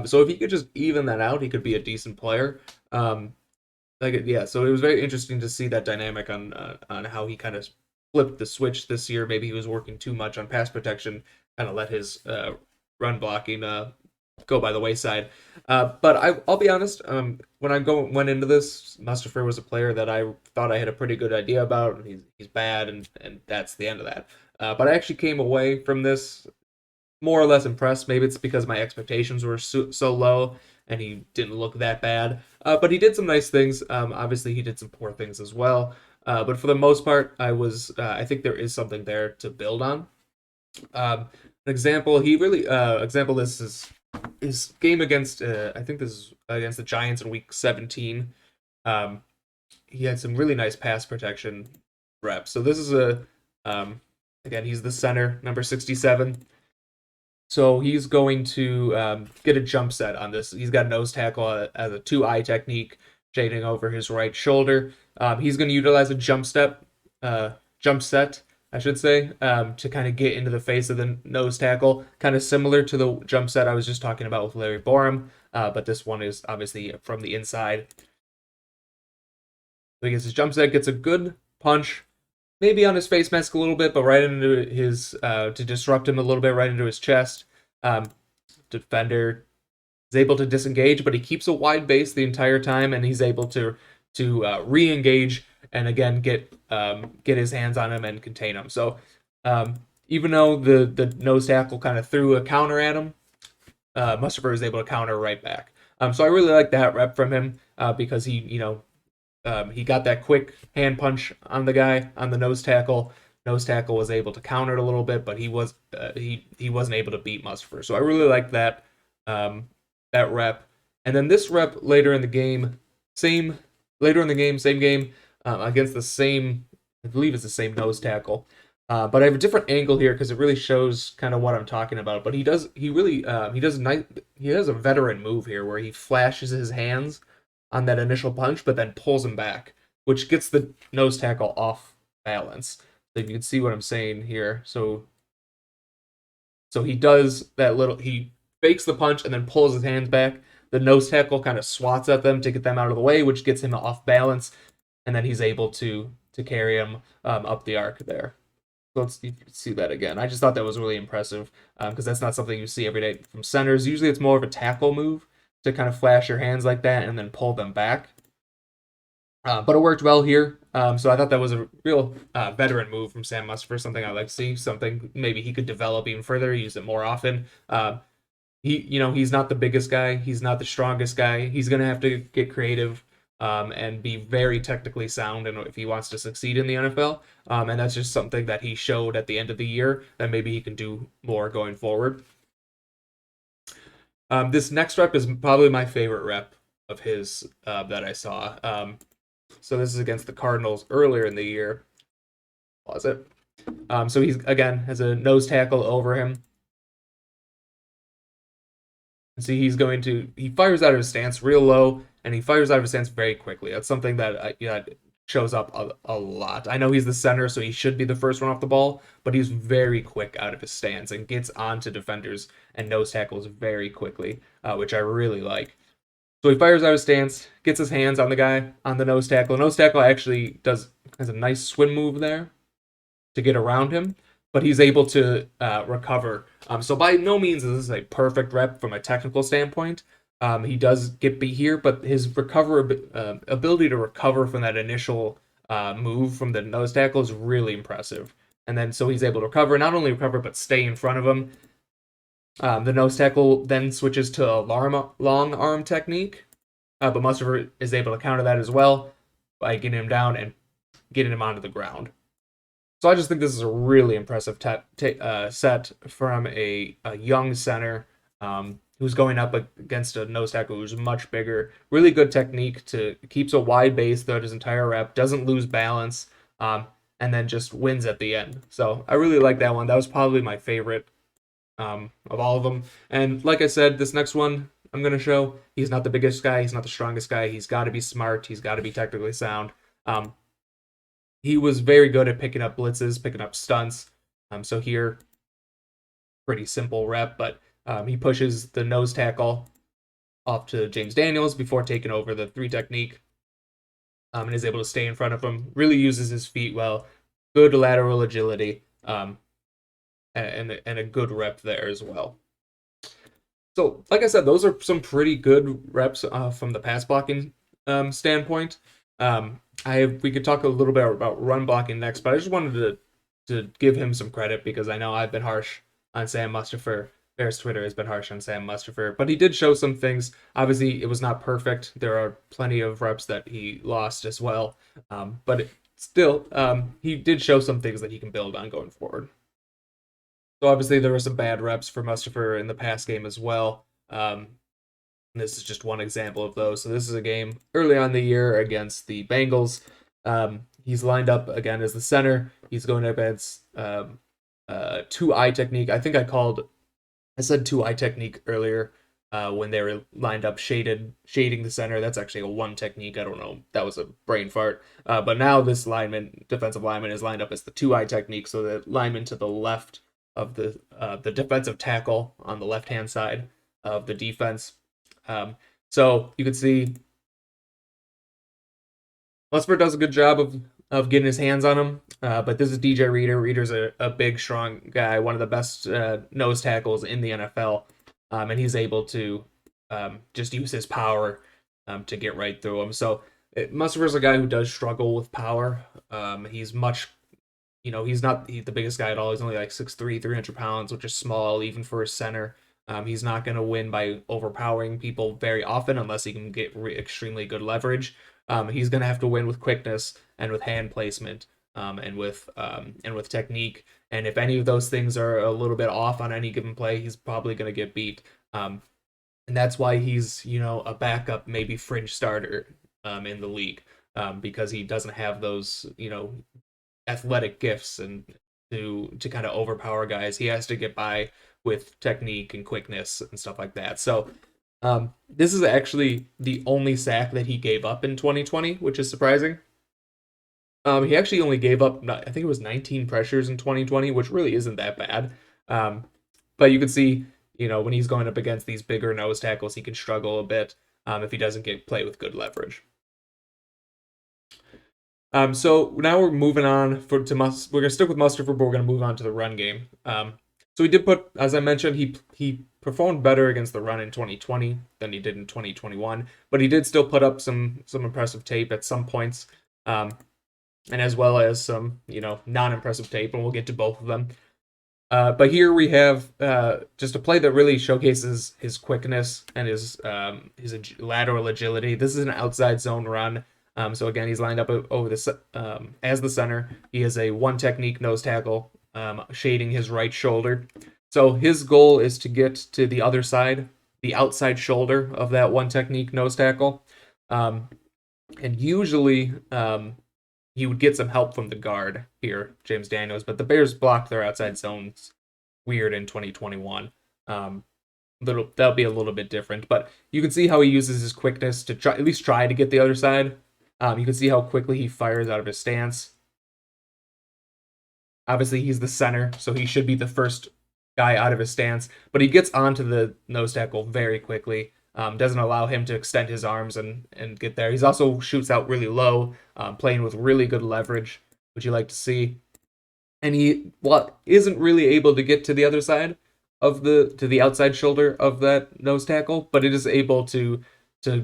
So if he could just even that out, he could be a decent player. So it was very interesting to see that dynamic on how he kind of flipped the switch this year. Maybe he was working too much on pass protection, kind of let his run blocking go by the wayside. But I'll be honest, when I went into this, Mustafer was a player that I thought I had a pretty good idea about. He's bad, and that's the end of that. But I actually came away from this more or less impressed. Maybe it's because my expectations were so low and he didn't look that bad. But he did some nice things. Obviously, he did some poor things as well. But for the most part, I think there is something there to build on. An example, example this is his game against I think this is against the Giants in Week 17. Um, he had some really nice pass protection reps. So this is um, again, he's the center, number 67. So he's going to get a jump set on this. He's got nose tackle as a 2-eye technique, shading over his right shoulder. He's going to utilize a jump set, I should say, to kind of get into the face of the nose tackle, kind of similar to the jump set I was just talking about with Larry Borom, but this one is obviously from the inside. So he gets his jump set, gets a good punch, maybe on his face mask a little bit, but right into his to disrupt him a little bit, right into his chest. Defender is able to disengage, but he keeps a wide base the entire time, and he's able to re-engage and again get his hands on him and contain him. So even though the nose tackle kind of threw a counter at him, Mustafer is able to counter right back. So I really like that rep from him because he got that quick hand punch on the guy on the nose tackle. Nose tackle was able to counter it a little bit, but he wasn't able to beat Mustafer. So I really like that that rep. And then this rep later in the game, same game against the same, I believe it's the same nose tackle. But I have a different angle here because it really shows kind of what I'm talking about. But he does a veteran move here where he flashes his hands on that initial punch, but then pulls him back, which gets the nose tackle off balance. So you can see what I'm saying here. So he does that he fakes the punch and then pulls his hands back. The nose tackle kind of swats at them to get them out of the way, which gets him off balance, and then he's able to carry him up the arc there. So you can see that again. I just thought that was really impressive because that's not something you see every day from centers. Usually it's more of a tackle move to kind of flash your hands like that and then pull them back. But it worked well here. So I thought that was a real veteran move from Sam Mustipher, something I like to see, something maybe he could develop even further, use it more often. He's not the biggest guy. He's not the strongest guy. He's going to have to get creative and be very technically sound if he wants to succeed in the NFL. And that's just something that he showed at the end of the year that maybe he can do more going forward. This next rep is probably my favorite rep of his that I saw. So this is against the Cardinals earlier in the year. Was it? So he's again has a nose tackle over him. See, he fires out of his stance real low, and he fires out of his stance very quickly. That's something that shows up a lot. I know he's the center, so he should be the first one off the ball, but he's very quick out of his stance and gets onto defenders and nose tackles very quickly, which I really like. So he fires out of his stance, gets his hands on the guy on the nose tackle. The nose tackle actually has a nice swim move there to get around him, but he's able to recover. So by no means is this a perfect rep from a technical standpoint. He does get beat here, but his ability to recover from that initial move from the nose tackle is really impressive. And then so he's able to not only recover, but stay in front of him. The nose tackle then switches to a long arm technique, but Mustafer is able to counter that as well by getting him down and getting him onto the ground. So I just think this is a really impressive set from a young center who's going up against a nose tackle who's much bigger. Really good technique keeps a wide base throughout his entire rep, doesn't lose balance, and then just wins at the end. So I really like that one. That was probably my favorite of all of them. And like I said, this next one I'm going to show, he's not the biggest guy, he's not the strongest guy, he's got to be smart, he's got to be technically sound. He was very good at picking up blitzes, picking up stunts. So here, pretty simple rep, but he pushes the nose tackle off to James Daniels before taking over the 3 technique and is able to stay in front of him. Really uses his feet well. Good lateral agility and a good rep there as well. So, like I said, those are some pretty good reps from the pass blocking standpoint. We could talk a little bit about run blocking next, but I just wanted to give him some credit because I know I've been harsh on Sam Mustafer. Bears Twitter has been harsh on Sam Mustafer, but he did show some things. Obviously, it was not perfect. There are plenty of reps that he lost as well, but still, he did show some things that he can build on going forward. So obviously, there were some bad reps for Mustafer in the pass game as well. And this is just one example of those. So this is a game early on in the year against the Bengals. He's lined up again as the center. He's going up against two eye technique. I think I said two eye technique earlier when they were lined up shading the center. That's actually a one technique. I don't know. That was a brain fart. But now this defensive lineman, is lined up as the two eye technique. So the lineman to the left of the defensive tackle on the left hand side of the defense. So you can see Mustipher does a good job of getting his hands on him. But this is DJ Reader. Reader's a big, strong guy, one of the best nose tackles in the NFL. And he's able to just use his power to get right through him. So Mustipher's a guy who does struggle with power. He's much, he's not the biggest guy at all. He's only like 6'3", 300 pounds, which is small even for a center. He's not going to win by overpowering people very often unless he can get extremely good leverage. He's going to have to win with quickness and with hand placement and with technique. And if any of those things are a little bit off on any given play, he's probably going to get beat. And that's why he's a backup, maybe fringe starter in the league because he doesn't have those athletic gifts and to kind of overpower guys. He has to get by with technique and quickness and stuff like that. So this is actually the only sack that he gave up in 2020, which is surprising. He actually only gave up, I think it was 19 pressures in 2020, which really isn't that bad. But you can see, when he's going up against these bigger nose tackles, he can struggle a bit if he doesn't play with good leverage. So now we're moving on we're going to stick with Mustafer, but we're going to move on to the run game. So he did put, as I mentioned, he performed better against the run in 2020 than he did in 2021, but he did still put up some impressive tape at some points, and as well as some non-impressive tape, and we'll get to both of them. But here we have just a play that really showcases his quickness and his lateral agility. This is an outside zone run. So again, he's lined up over as the center. He has a one technique nose tackle, shading his right shoulder. So his goal is to get to the other side, the outside shoulder of that one technique nose tackle. And usually he would get some help from the guard here, James Daniels, but the Bears blocked their outside zones weird in 2021. That'll be a little bit different, but you can see how he uses his quickness to at least try to get the other side. You can see how quickly he fires out of his stance. Obviously, he's the center, so he should be the first guy out of his stance, but he gets onto the nose tackle very quickly. Doesn't allow him to extend his arms and get there. He's also shoots out really low, playing with really good leverage, which you like to see. And he isn't really able to get to the other side of to the outside shoulder of that nose tackle, but it is able to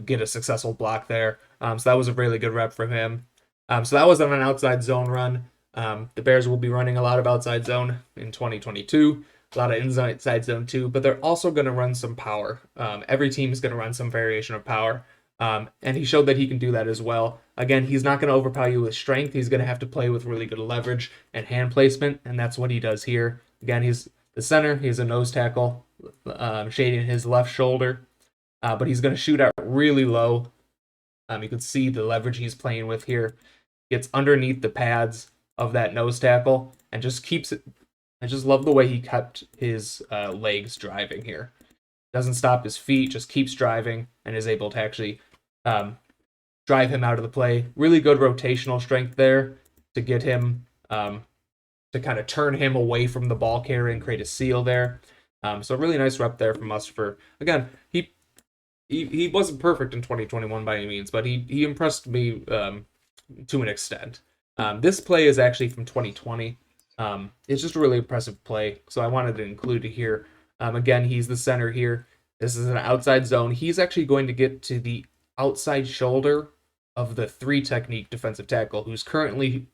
get a successful block there. So that was a really good rep for him. So that was on an outside zone run. The Bears will be running a lot of outside zone in 2022. A lot of inside zone too, but they're also going to run some power. Every team is going to run some variation of power, and he showed that he can do that as well. Again, he's not going to overpower you with strength. He's going to have to play with really good leverage and hand placement, and that's what he does here. Again, he's the center. He's a nose tackle, shading his left shoulder, but he's going to shoot out really low. You can see the leverage he's playing with here. Gets underneath the pads of that nose tackle and just keeps it. I just love the way he kept his legs driving here. Doesn't stop his feet, just keeps driving and is able to actually drive him out of the play. Really good rotational strength there to get him to kind of turn him away from the ball carrier and create a seal there. So really nice rep there from Mustipher. Again, he wasn't perfect in 2021 by any means, but he impressed me to an extent. This play is actually from 2020. It's just a really impressive play, so I wanted to include it here. Again, he's the center here. This is an outside zone. He's actually going to get to the outside shoulder of the 3 technique defensive tackle, who's currently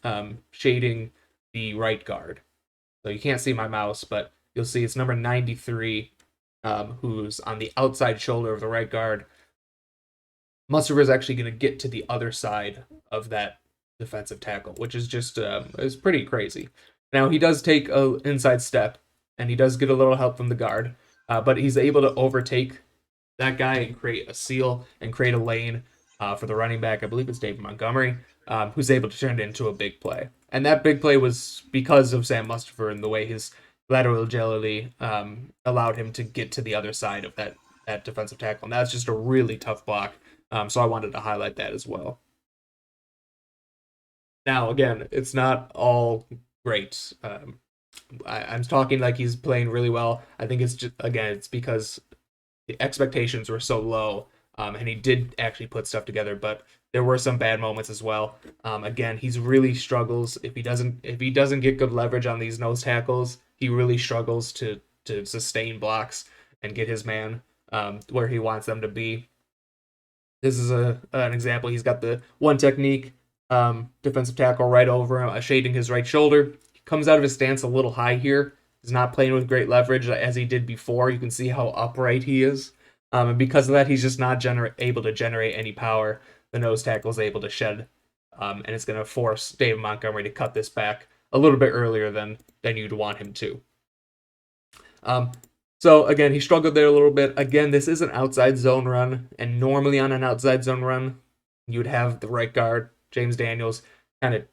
shading the right guard. So you can't see my mouse, but you'll see it's number 93, who's on the outside shoulder of the right guard. Mustipher is actually going to get to the other side of that defensive tackle, which is just is pretty crazy. Now, he does take an inside step, and he does get a little help from the guard, but he's able to overtake that guy and create a seal and create a lane for the running back. I believe it's David Montgomery, who's able to turn it into a big play. And that big play was because of Sam Mustipher and the way his lateral agility allowed him to get to the other side of that defensive tackle. And that's just a really tough block. So I wanted to highlight that as well. Now, again, it's not all great. I'm talking like he's playing really well. I think it's just, again, it's because the expectations were so low, and he did actually put stuff together, but there were some bad moments as well. Again, he's really struggles if he doesn't get good leverage on these nose tackles. He really struggles to sustain blocks and get his man where he wants them to be. This is an example. He's got the one technique, defensive tackle right over him, shading his right shoulder. He comes out of his stance a little high here. He's not playing with great leverage as he did before. You can see how upright he is. And because of that, he's just not able to generate any power. The nose tackle is able to shed, and it's going to force David Montgomery to cut this back a little bit earlier than you'd want him to. So again, he struggled there a little bit. Again, this is an outside zone run, and normally on an outside zone run, you would have the right guard, James Daniels, kind of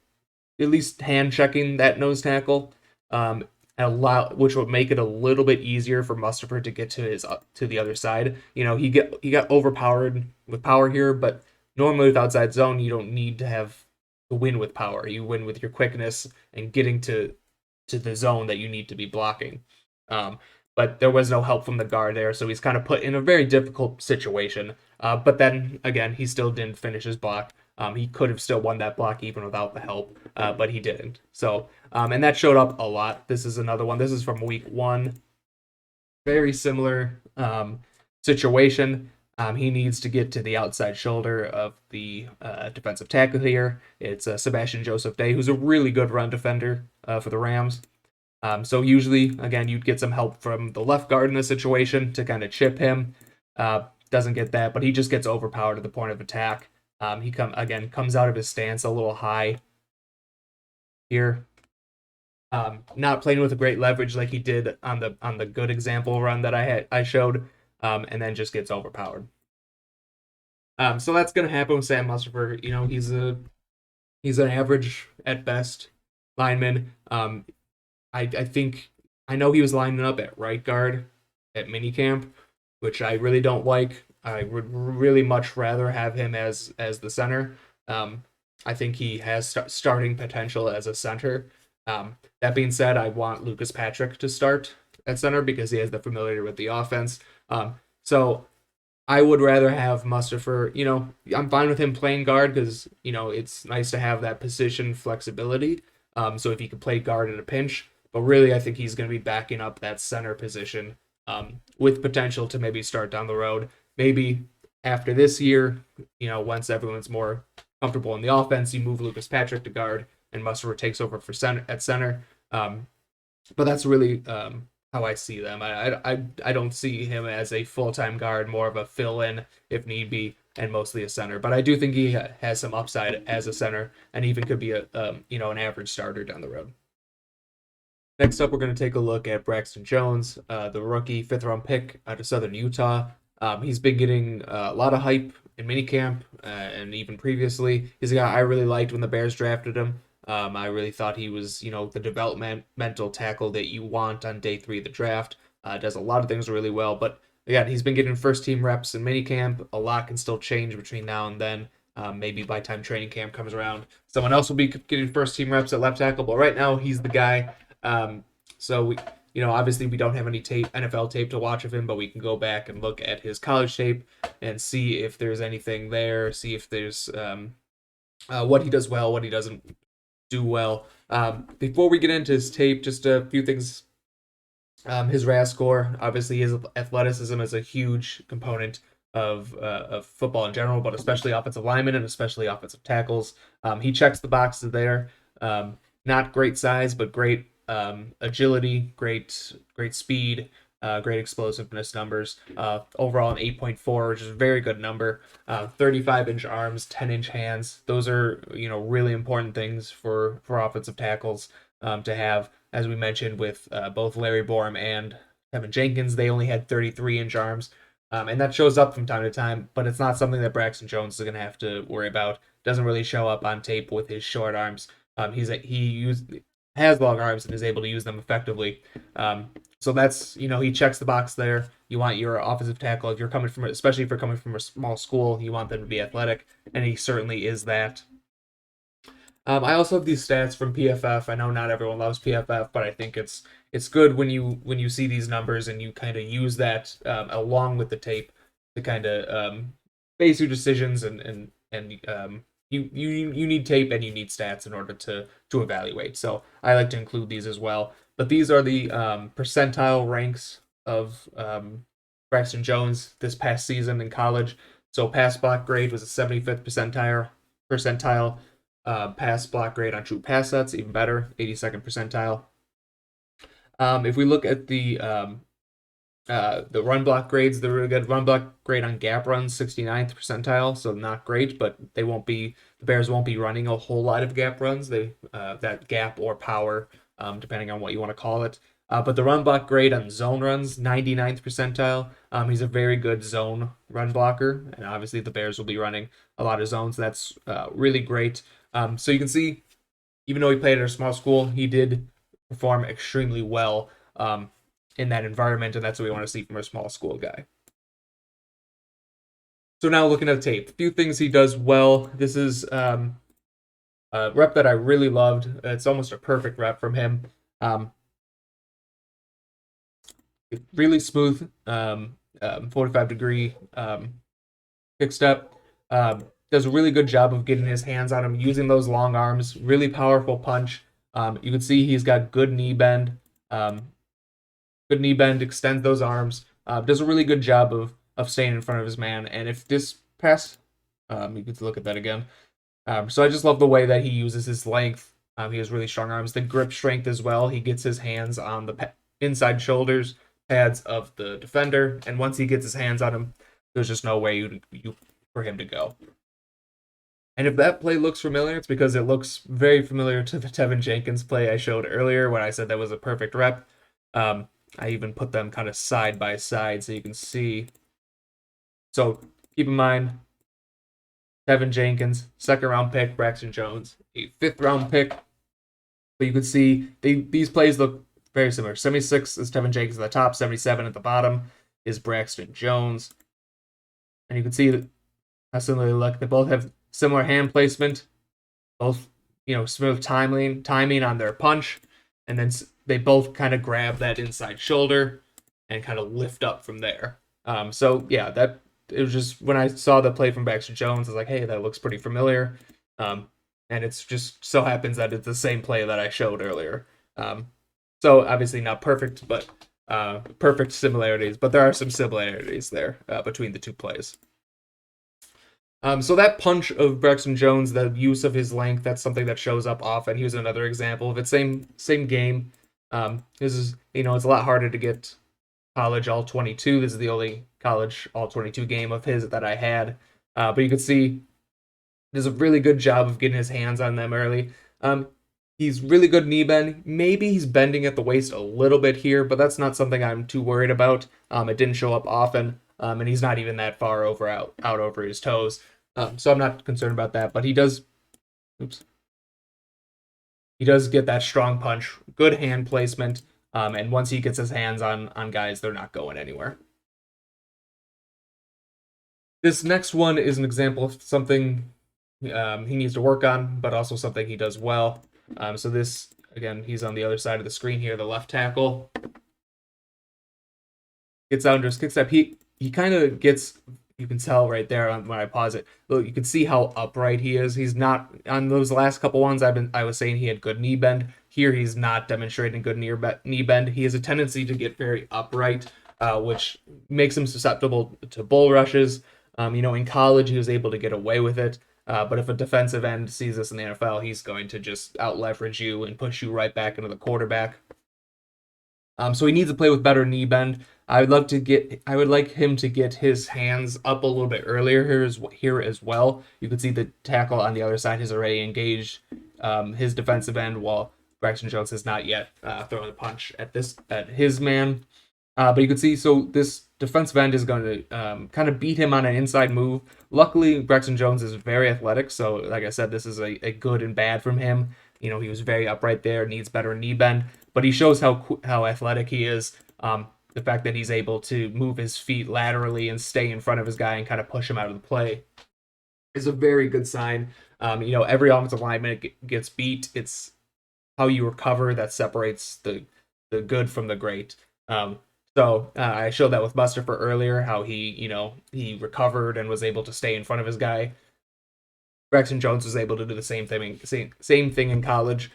at least hand checking that nose tackle, which would make it a little bit easier for Mustafer to get to the other side. He got overpowered with power here, but normally with outside zone, you don't need to win with power. You win with your quickness and getting to the zone that you need to be blocking. But there was no help from the guard there, so he's kind of put in a very difficult situation. But then, again, he still didn't finish his block. He could have still won that block even without the help, but he didn't. So, and that showed up a lot. This is another one. This is from week 1. Very similar situation. He needs to get to the outside shoulder of the defensive tackle here. It's Sebastian Joseph Day, who's a really good run defender for the Rams. So usually, again, you'd get some help from the left guard in this situation to kind of chip him. Doesn't get that, but he just gets overpowered at the point of attack. He comes out of his stance a little high here. Not playing with a great leverage like he did on the good example run that I showed, and then just gets overpowered. So that's gonna happen with Sam Mustipher. He's an average at best lineman. I think I know he was lining up at right guard at minicamp, which I really don't like. I would really much rather have him as the center. I think he has starting potential as a center. That being said, I want Lucas Patrick to start at center because he has the familiarity with the offense. So I would rather have Mustafer. I'm fine with him playing guard because it's nice to have that position flexibility. So if he could play guard in a pinch. But really, I think he's going to be backing up that center position with potential to maybe start down the road. Maybe after this year, once everyone's more comfortable in the offense, you move Lucas Patrick to guard and Mustipher takes over for at center. But that's really how I see them. I don't see him as a full-time guard, more of a fill-in if need be, and mostly a center. But I do think he has some upside as a center and even could be an average starter down the road. Next up, we're going to take a look at Braxton Jones, the rookie 5th-round pick out of Southern Utah. He's been getting a lot of hype in minicamp and even previously. He's a guy I really liked when the Bears drafted him. I really thought he was, the developmental tackle that you want on day 3 of the draft. Does a lot of things really well, but again, he's been getting first-team reps in minicamp. A lot can still change between now and then. Maybe by the time training camp comes around, someone else will be getting first-team reps at left tackle. But right now, he's the guy. So we, obviously we don't have any NFL tape to watch of him, but we can go back and look at his college tape and see if there's anything there, see if there's what he does well, what he doesn't do well. Before we get into his tape, just a few things. His RAS score, obviously his athleticism is a huge component of football in general, but especially offensive linemen and especially offensive tackles. He checks the boxes there. Not great size, but great agility, great speed, great explosiveness numbers. Overall, an 8.4, which is a very good number. 35-inch arms, 10-inch hands. Those are really important things for offensive tackles to have. As we mentioned with both Larry Borom and Tevin Jenkins, they only had 33-inch arms, And that shows up from time to time, but it's not something that Braxton Jones is going to have to worry about. Doesn't really show up on tape with his short arms. Has long arms and is able to use them effectively. So that's, he checks the box there. You want your offensive tackle, if you're coming from, especially if you're coming from a small school, you want them to be athletic, and he certainly is that. I also have these stats from PFF. I know not everyone loves PFF, but I think it's good when you see these numbers and you kind of use that along with the tape to kind of base your decisions and you need tape and you need stats in order to evaluate. So I like to include these as well. But these are the percentile ranks of Braxton Jones this past season in college. So pass block grade was a 75th percentile. Pass block grade on true pass sets, even better, 82nd percentile. If we look at the run block grades, the really good run block grade on gap runs, 69th percentile, so not great, but the Bears won't be running a whole lot of gap runs. That gap or power, depending on what you want to call it. But the run block grade on zone runs, 99th percentile. He's a very good zone run blocker, and obviously the Bears will be running a lot of zones. That's really great. So you can see, even though he played at a small school, he did perform extremely well in that environment, and that's what we want to see from a small school guy. So now looking at tape, a few things he does well. This is a rep that I really loved. It's almost a perfect rep from him. Really smooth 45-degree kick step. Does a really good job of getting his hands on him, using those long arms. Really powerful punch. You can see he's got good knee bend. Extends those arms. Does a really good job of staying in front of his man. And if this pass, you can look at that again. So I just love the way that he uses his length. He has really strong arms. The grip strength as well. He gets his hands on the inside shoulders pads of the defender, and once he gets his hands on him, there's just no way for him to go. And if that play looks familiar, it's because it looks very familiar to the Tevin Jenkins play I showed earlier when I said that was a perfect rep. I even put them kind of side by side so you can see. So keep in mind, Tevin Jenkins, 2nd round pick, Braxton Jones, a 5th round pick. But you can see these plays look very similar. 76 is Teven Jenkins at the top, 77 at the bottom is Braxton Jones. And you can see that how similar they look. They both have similar hand placement, both, smooth timing on their punch, and then they both kind of grab that inside shoulder and kind of lift up from there. So yeah, it was just, when I saw the play from Braxton Jones, I was like, hey, that looks pretty familiar. And it's just so happens that it's the same play that I showed earlier. So obviously not perfect, but perfect similarities. But there are some similarities there between the two plays. So that punch of Braxton Jones, the use of his length, that's something that shows up often. Here's another example of it. Same game. This is, it's a lot harder to get college all-22. This is the only college all-22 game of his that I had. But you can see does a really good job of getting his hands on them early. He's really good knee bend. Maybe he's bending at the waist a little bit here, but that's not something I'm too worried about. It didn't show up often, and he's not even that far out over his toes. So I'm not concerned about that, but he does get that strong punch, good hand placement, and once he gets his hands on guys, they're not going anywhere. This next one is an example of something he needs to work on, but also something he does well. So this, again, he's on the other side of the screen here, the left tackle. Gets out under his kick step. He kind of gets, you can tell right there when I pause it, look, you can see how upright he is. He's not, on those last couple ones, I was saying he had good knee bend. Here he's not demonstrating good knee bend. He has a tendency to get very upright, which makes him susceptible to bull rushes. In college he was able to get away with it. But if a defensive end sees this in the NFL, he's going to just out-leverage you and push you right back into the quarterback. So he needs to play with better knee bend. I would like him to get his hands up a little bit earlier here as well. You can see the tackle on the other side has already engaged his defensive end, while Braxton Jones has not yet thrown a punch at his man. But you can see, so this defensive end is going to kind of beat him on an inside move. Luckily, Braxton Jones is very athletic, so like I said, this is a good and bad from him. He was very upright there, needs better knee bend, but he shows how athletic he is. The fact that he's able to move his feet laterally and stay in front of his guy and kind of push him out of the play is a very good sign. Every offensive lineman gets beat. It's how you recover that separates the good from the great. So I showed that with Mustipher earlier, how he recovered and was able to stay in front of his guy. Braxton Jones was able to do the same thing in college.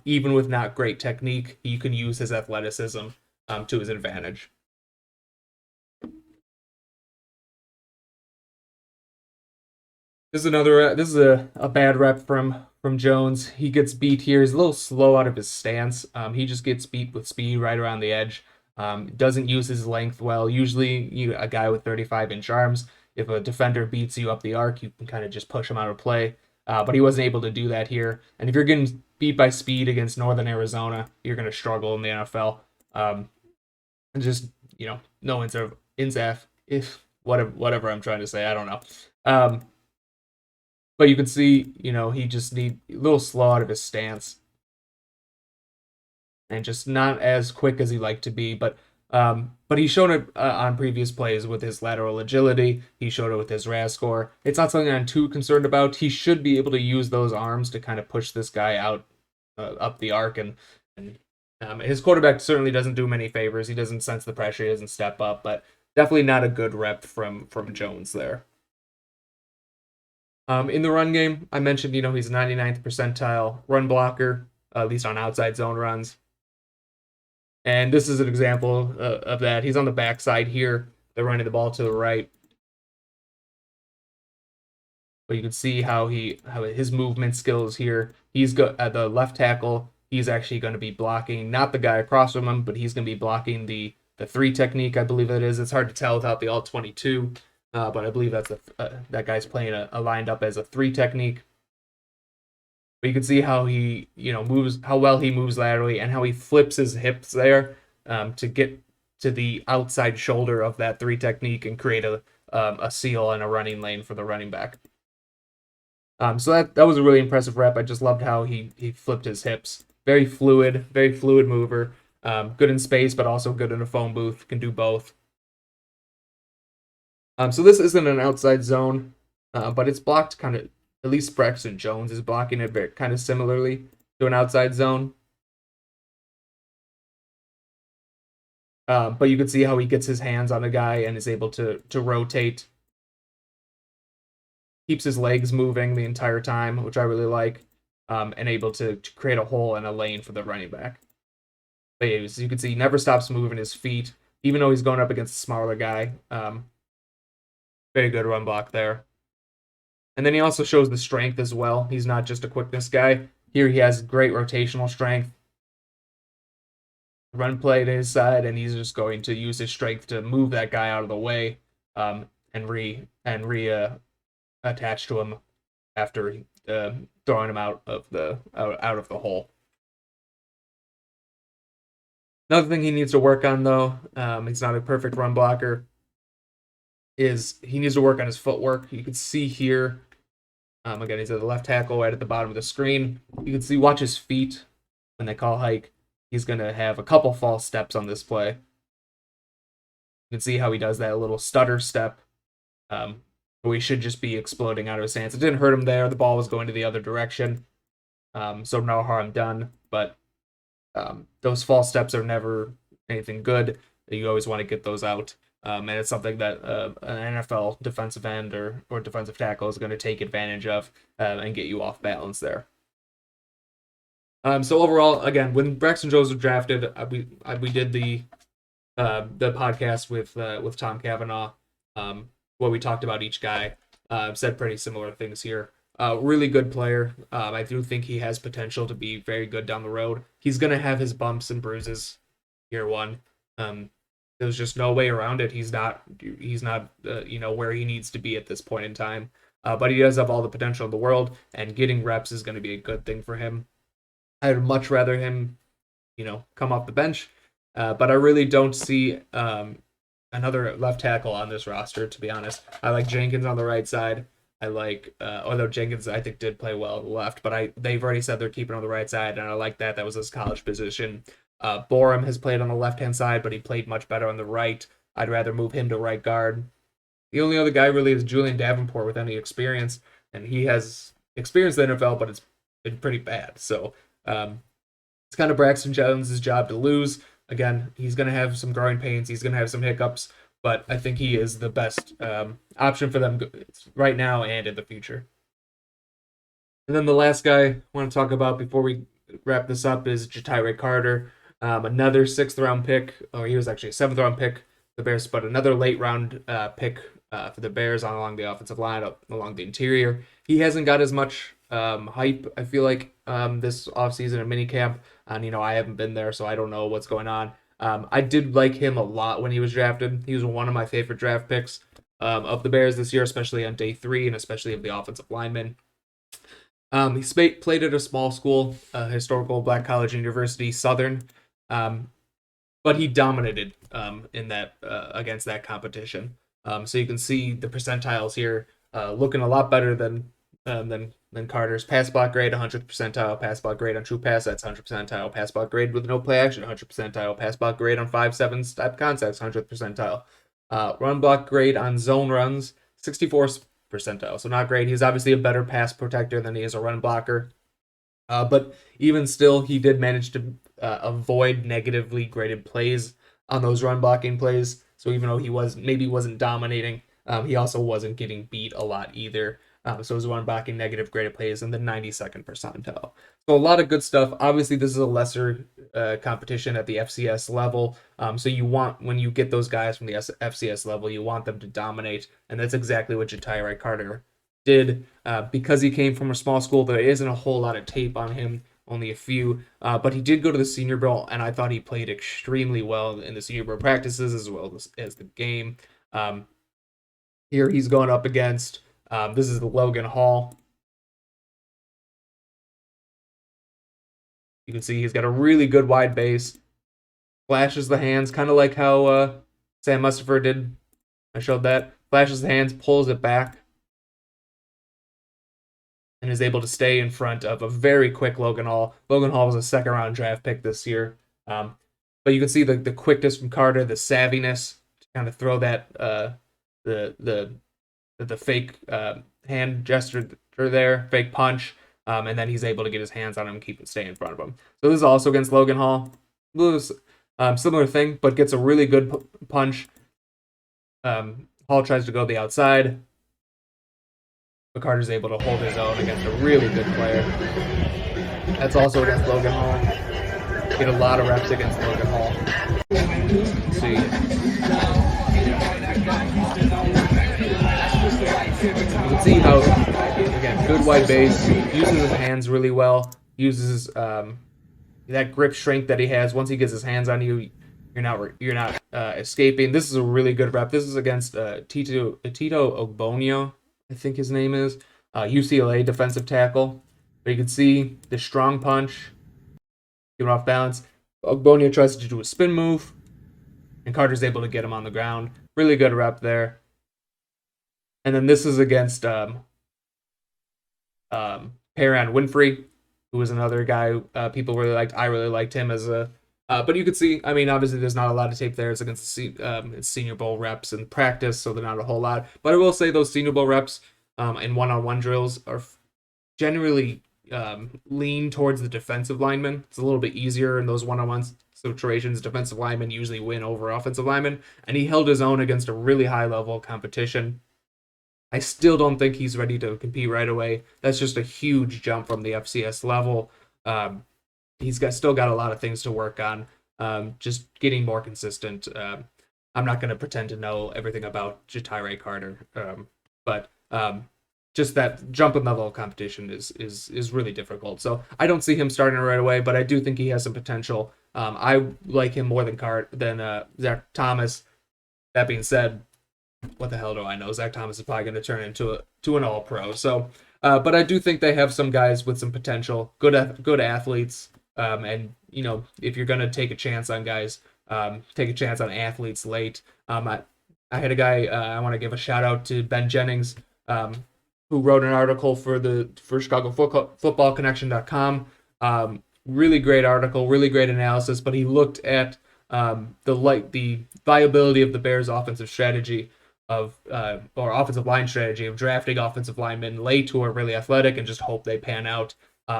Even with not great technique, he can use his athleticism to his advantage. This is a bad rep from Jones. He gets beat here. He's a little slow out of his stance. He just gets beat with speed right around the edge. Doesn't use his length well. Usually, a guy with 35-inch arms, if a defender beats you up the arc, you can kind of just push him out of play. But he wasn't able to do that here. And if you're getting beat by speed against Northern Arizona, you're going to struggle in the NFL. And just no insaf if whatever I'm trying to say, I don't know. But you can see, he just need a little slow out of his stance and just not as quick as he liked to be. But he's shown it on previous plays with his lateral agility. He showed it with his RAS score. It's not something I'm too concerned about. He should be able to use those arms to kind of push this guy out up the arc. And his quarterback certainly doesn't do him any favors. He doesn't sense the pressure. He doesn't step up. But definitely not a good rep from Jones there. In the run game, I mentioned, he's a 99th percentile run blocker, at least on outside zone runs. And this is an example of that. He's on the backside here. They're running the ball to the right. But you can see how his movement skills here. He's at the left tackle. He's actually going to be blocking, not the guy across from him, but he's going to be blocking the 3 technique, I believe it is. It's hard to tell without the all-22. But I believe that's that guy's playing a lined up as a 3 technique. But you can see how he moves, how well he moves laterally, and how he flips his hips there to get to the outside shoulder of that 3 technique and create a seal and a running lane for the running back. So that was a really impressive rep. I just loved how he flipped his hips. Very fluid mover. Good in space, but also good in a phone booth. Can do both. So this isn't an outside zone, but it's blocked kind of, at least Braxton Jones is blocking it very, kind of similarly to an outside zone. But you can see how he gets his hands on a guy and is able to rotate. Keeps his legs moving the entire time, which I really like, and able to create a hole and a lane for the running back. But as you can see, he never stops moving his feet, even though he's going up against a smaller guy. Very good run block there. And then he also shows the strength as well. He's not just a quickness guy. Here he has great rotational strength. Run play to his side, and he's just going to use his strength to move that guy out of the way, and attach to him after throwing him out of the hole. Another thing he needs to work on, though, he's not a perfect run blocker, is he needs to work on his footwork. You can see here, again, he's at the left tackle right at the bottom of the screen. You can see, watch his feet when they call hike. He's going to have a couple false steps on this play. You can see how he does that little stutter step, where he should just be exploding out of his hands. It didn't hurt him there. The ball was going to the other direction, so no harm done. But those false steps are never anything good. You always want to get those out. And it's something that an NFL defensive end or defensive tackle is going to take advantage of and get you off balance there. So overall, again, when Braxton Jones was drafted, we did the podcast with Tom Cavanaugh, where we talked about each guy. Said pretty similar things here. Really good player. I do think he has potential to be very good down the road. He's going to have his bumps and bruises year one. There's just no way around it. He's not where he needs to be at this point in time. But he does have all the potential in the world, and getting reps is going to be a good thing for him. I'd much rather him, come off the bench But I really don't see another left tackle on this roster, to be honest. I like Jenkins on the right side. I like, although Jenkins I think did play well on the left, but they've already said they're keeping on the right side, and I like that. That was his college position. Borom has played on the left hand side, but he played much better on the right. I'd rather move him to right guard. The only other guy really is Julian Davenport with any experience, and he has experience in the NFL, but it's been pretty bad. So it's kind of Braxton Jones' job to lose. Again, he's going to have some growing pains. He's going to have some hiccups, but I think he is the best option for them right now and in the future. And then the last guy I want to talk about before we wrap this up is Ja'Tyre Carter, another 6th-round pick, or he was actually a 7th-round pick, the Bears, but another late-round pick for the Bears along the offensive line, along the interior. He hasn't got as much hype, I feel like, this offseason in minicamp. And, I haven't been there, so I don't know what's going on. I did like him a lot when he was drafted. He was one of my favorite draft picks of the Bears this year, especially on day 3, and especially of the offensive linemen. He played at a small school, historical black college university, Southern, but he dominated in that against that competition. So you can see the percentiles here looking a lot better than Carter's. Pass block grade, 100th percentile. Pass block grade on true pass sets, 100th percentile. Pass block grade with no play action, 100th percentile. Pass block grade on 5-7 step concepts, 100th percentile. Run block grade on zone runs, 64th percentile. So not great. He's obviously a better pass protector than he is a run blocker. But even still, he did manage to avoid negatively graded plays on those run blocking plays. So even though he wasn't dominating, he also wasn't getting beat a lot either. So his run blocking negative graded plays in the 92nd percentile. So a lot of good stuff. Obviously, this is a lesser competition at the FCS level. So when you get those guys from the FCS level, you want them to dominate. And that's exactly what Ja'Tyre Carter did. Because he came from a small school, there isn't a whole lot of tape on him, only a few. But he did go to the Senior Bowl, and I thought he played extremely well in the Senior Bowl practices as well as the game. Here he's going up against, this is the Logan Hall. You can see he's got a really good wide base. Flashes the hands, kind of like how Sam Mustipher did. I showed that. Flashes the hands, pulls it back, and is able to stay in front of a very quick Logan Hall. Logan Hall was a 2nd-round draft pick this year. But you can see the quickness from Carter, the savviness to kind of throw that the fake hand gesture there, fake punch, and then he's able to get his hands on him and stay in front of him. So this is also against Logan Hall. Similar thing, but gets a really good punch. Hall tries to go the outside, but Carter's able to hold his own against a really good player. That's also against Logan Hall. Get a lot of reps against Logan Hall. Let's see. You can see how, again, good wide base, uses his hands really well, uses that grip strength that he has. Once he gets his hands on you, you're not escaping. This is a really good rep. This is against Tito Ogbonnia, I think his name is, UCLA defensive tackle. But you can see the strong punch, getting off balance. Ogbonnia tries to do a spin move, and Carter's able to get him on the ground. Really good rep there. And then this is against Perrin Winfrey, who was another guy people really liked. I really liked him as a... but you could see, I mean, obviously there's not a lot of tape there. It's against it's Senior Bowl reps in practice, so they're not a whole lot. But I will say those Senior Bowl reps in one-on-one drills are generally lean towards the defensive lineman. It's a little bit easier in those one-on-one situations. Defensive linemen usually win over offensive linemen, and he held his own against a really high-level competition. I still don't think he's ready to compete right away. That's just a huge jump from the FCS level. He's still got a lot of things to work on. Just getting more consistent. I'm not going to pretend to know everything about Ja'Tyre Carter, but just that jump in level of competition is really difficult. So I don't see him starting right away, but I do think he has some potential. I like him more than Zach Thomas. That being said, what the hell do I know? Zach Thomas is probably going to turn into an All-Pro. So, but I do think they have some guys with some potential, good athletes. And if you're going to take a chance on guys, take a chance on athletes late. I had a guy I want to give a shout out to Ben Jennings, who wrote an article for Chicago Football Connection.com. Really great article, really great analysis, but he looked at the viability of the Bears' offensive strategy or offensive line strategy of drafting offensive linemen late who are really athletic and just hope they pan out.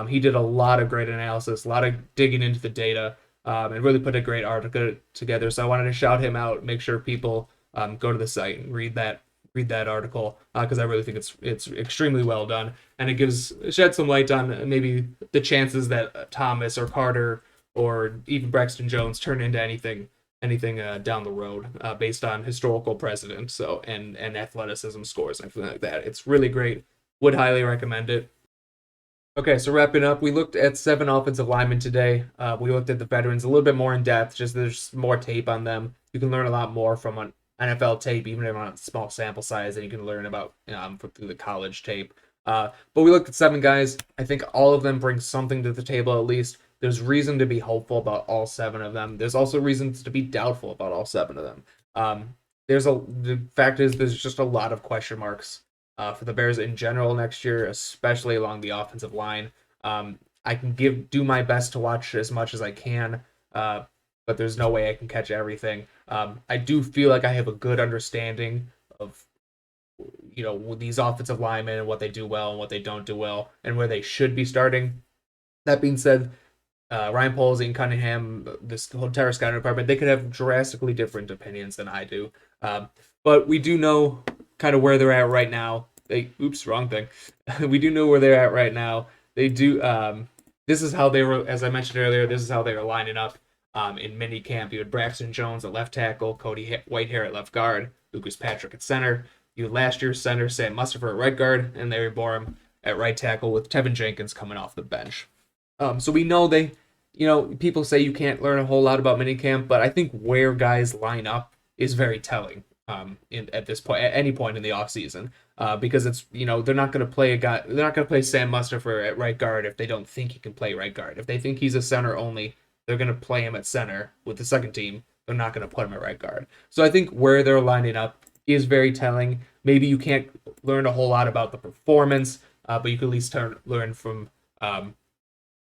He did a lot of great analysis, a lot of digging into the data, and really put a great article together. So I wanted to shout him out, make sure people go to the site and read that article, because I really think it's extremely well done, and it sheds some light on maybe the chances that Thomas or Carter or even Braxton Jones turn into anything down the road, based on historical precedent, so and athleticism scores and everything like that. It's really great. Would highly recommend it. Okay, so wrapping up, we looked at 7 offensive linemen today. We looked at the veterans a little bit more in depth, just there's more tape on them. You can learn a lot more from an NFL tape, even if on a small sample size, than you can learn about through the college tape. But we looked at 7 guys. I think all of them bring something to the table at least. There's reason to be hopeful about all 7 of them. There's also reasons to be doubtful about all 7 of them. The fact is, there's just a lot of question marks for the Bears in general next year, especially along the offensive line. I can do my best to watch as much as I can, but there's no way I can catch everything. I do feel like I have a good understanding of these offensive linemen and what they do well and what they don't do well and where they should be starting. That being said, Ryan Poles and Cunningham, this whole entire scouting department, they could have drastically different opinions than I do. But we do know kind of where they're at right now. Wrong thing. We do know where they're at right now. They do. This is how they were, as I mentioned earlier, this is how they were lining up in mini camp. You had Braxton Jones at left tackle, Cody Whitehair at left guard, Lucas Patrick at center. You had last year's center, Sam Mustipher at right guard, and Larry Borom at right tackle with Tevin Jenkins coming off the bench. So we know people say you can't learn a whole lot about minicamp, but I think where guys line up is very telling at this point, at any point in the offseason, because it's, they're not going to play Sam Mustafer at right guard if they don't think he can play right guard. If they think he's a center only, they're going to play him at center with the second team. They're not going to put him at right guard. So I think where they're lining up is very telling. Maybe you can't learn a whole lot about the performance, but you can at least learn from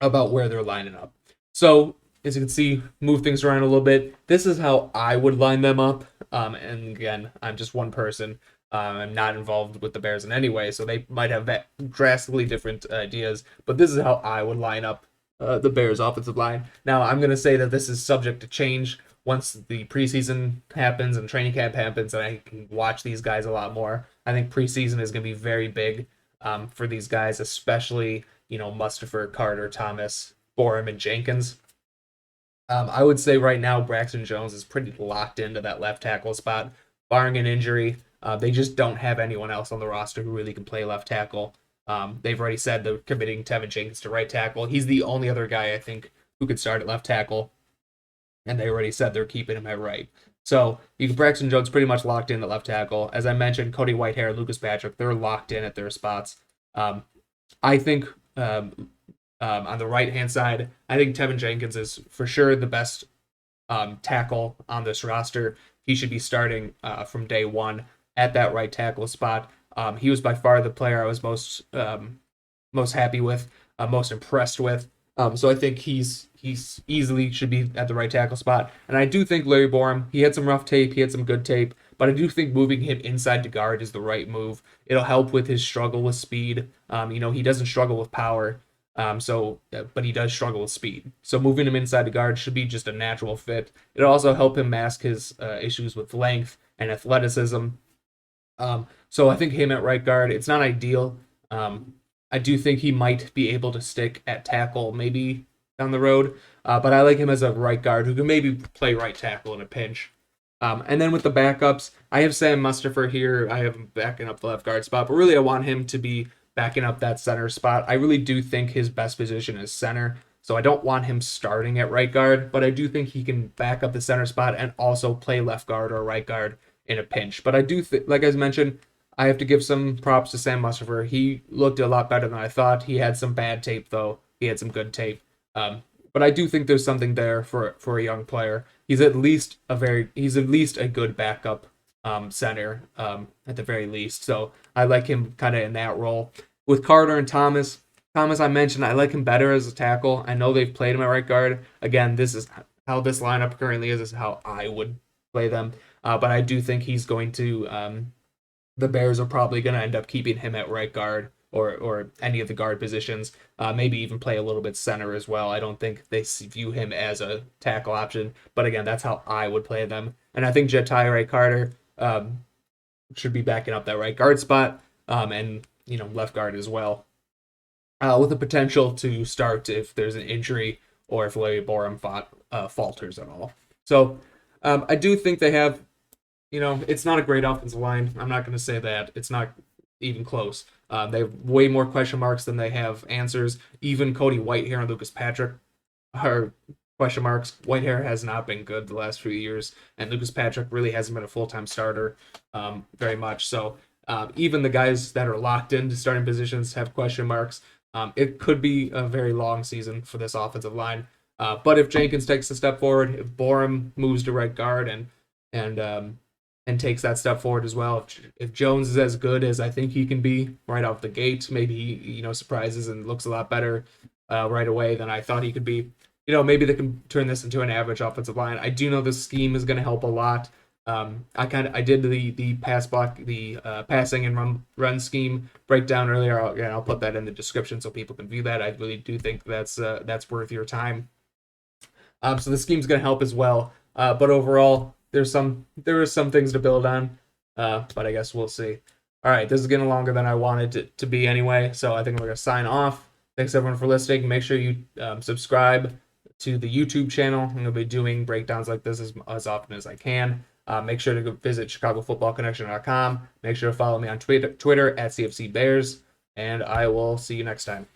about where they're lining up. So, as you can see, move things around a little bit. This is how I would line them up. And again, I'm just one person. I'm not involved with the Bears in any way, so they might have drastically different ideas. But this is how I would line up the Bears' offensive line. Now, I'm going to say that this is subject to change once the preseason happens and training camp happens, and I can watch these guys a lot more. I think preseason is going to be very big for these guys, especially Mustipher, Carter, Thomas, Borom, and Jenkins. I would say right now Braxton Jones is pretty locked into that left tackle spot, barring an injury. They just don't have anyone else on the roster who really can play left tackle. They've already said they're committing Teven Jenkins to right tackle. He's the only other guy I think who could start at left tackle, and they already said they're keeping him at right. So Braxton Jones pretty much locked in at left tackle. As I mentioned, Cody Whitehair, Lucas Patrick, they're locked in at their spots. I think on the right-hand side, I think Tevin Jenkins is for sure the best tackle on this roster. He should be starting from day one at that right tackle spot. He was by far the player I was most happy with, most impressed with. So I think he's easily should be at the right tackle spot. And I do think Larry Borom, he had some rough tape, he had some good tape, but I do think moving him inside to guard is the right move. It'll help with his struggle with speed. He doesn't struggle with power, but he does struggle with speed. So moving him inside to guard should be just a natural fit. It'll also help him mask his issues with length and athleticism. So I think him at right guard, it's not ideal. I do think he might be able to stick at tackle maybe down the road, but I like him as a right guard who can maybe play right tackle in a pinch. And then with the backups, I have Sam Mustipher here. I have him backing up the left guard spot, but really I want him to be backing up that center spot. I really do think his best position is center, so I don't want him starting at right guard, but I do think he can back up the center spot and also play left guard or right guard in a pinch. But I do think, like I mentioned, I have to give some props to Sam Mustipher. He looked a lot better than I thought. He had some bad tape, though. He had some good tape. but I do think there's something there for a young player. He's at least a good backup center at the very least. So I like him kind of in that role. With Carter and Thomas, I mentioned I like him better as a tackle. I know they've played him at right guard. Again, this is how this lineup currently is. This is how I would play them. But I do think he's going to. The Bears are probably going to end up keeping him at right guard or any of the guard positions. Maybe even play a little bit center as well. I don't think they view him as a tackle option. But again, that's how I would play them. And I think Ja'Tyre Carter should be backing up that right guard spot and left guard as well, with the potential to start if there's an injury or if Larry Borom falters at all. So I do think they have, it's not a great offensive line. I'm not going to say that. It's not even close. They have way more question marks than they have answers. Even Cody Whitehair and Lucas Patrick are question marks. Whitehair has not been good the last few years, and Lucas Patrick really hasn't been a full-time starter very much. So even the guys that are locked into starting positions have question marks. It could be a very long season for this offensive line. But if Jenkins takes a step forward, if Borom moves to right guard and takes that step forward as well, if Jones is as good as I think he can be right off the gate, maybe he surprises and looks a lot better right away than I thought he could be. Maybe they can turn this into an average offensive line. I do know the scheme is going to help a lot. I did the pass block, the passing and run scheme breakdown earlier. I'll put that in the description so people can view that. I really do think that's worth your time. So the scheme's going to help as well. But overall, there are some things to build on. But I guess we'll see. All right, this is getting longer than I wanted it to be anyway. So I think we're going to sign off. Thanks everyone for listening. Make sure you subscribe to the YouTube channel. I'm going to be doing breakdowns like this as often as I can. Make sure to go visit ChicagoFootballConnection.com. Make sure to follow me on Twitter at CFC Bears. And I will see you next time.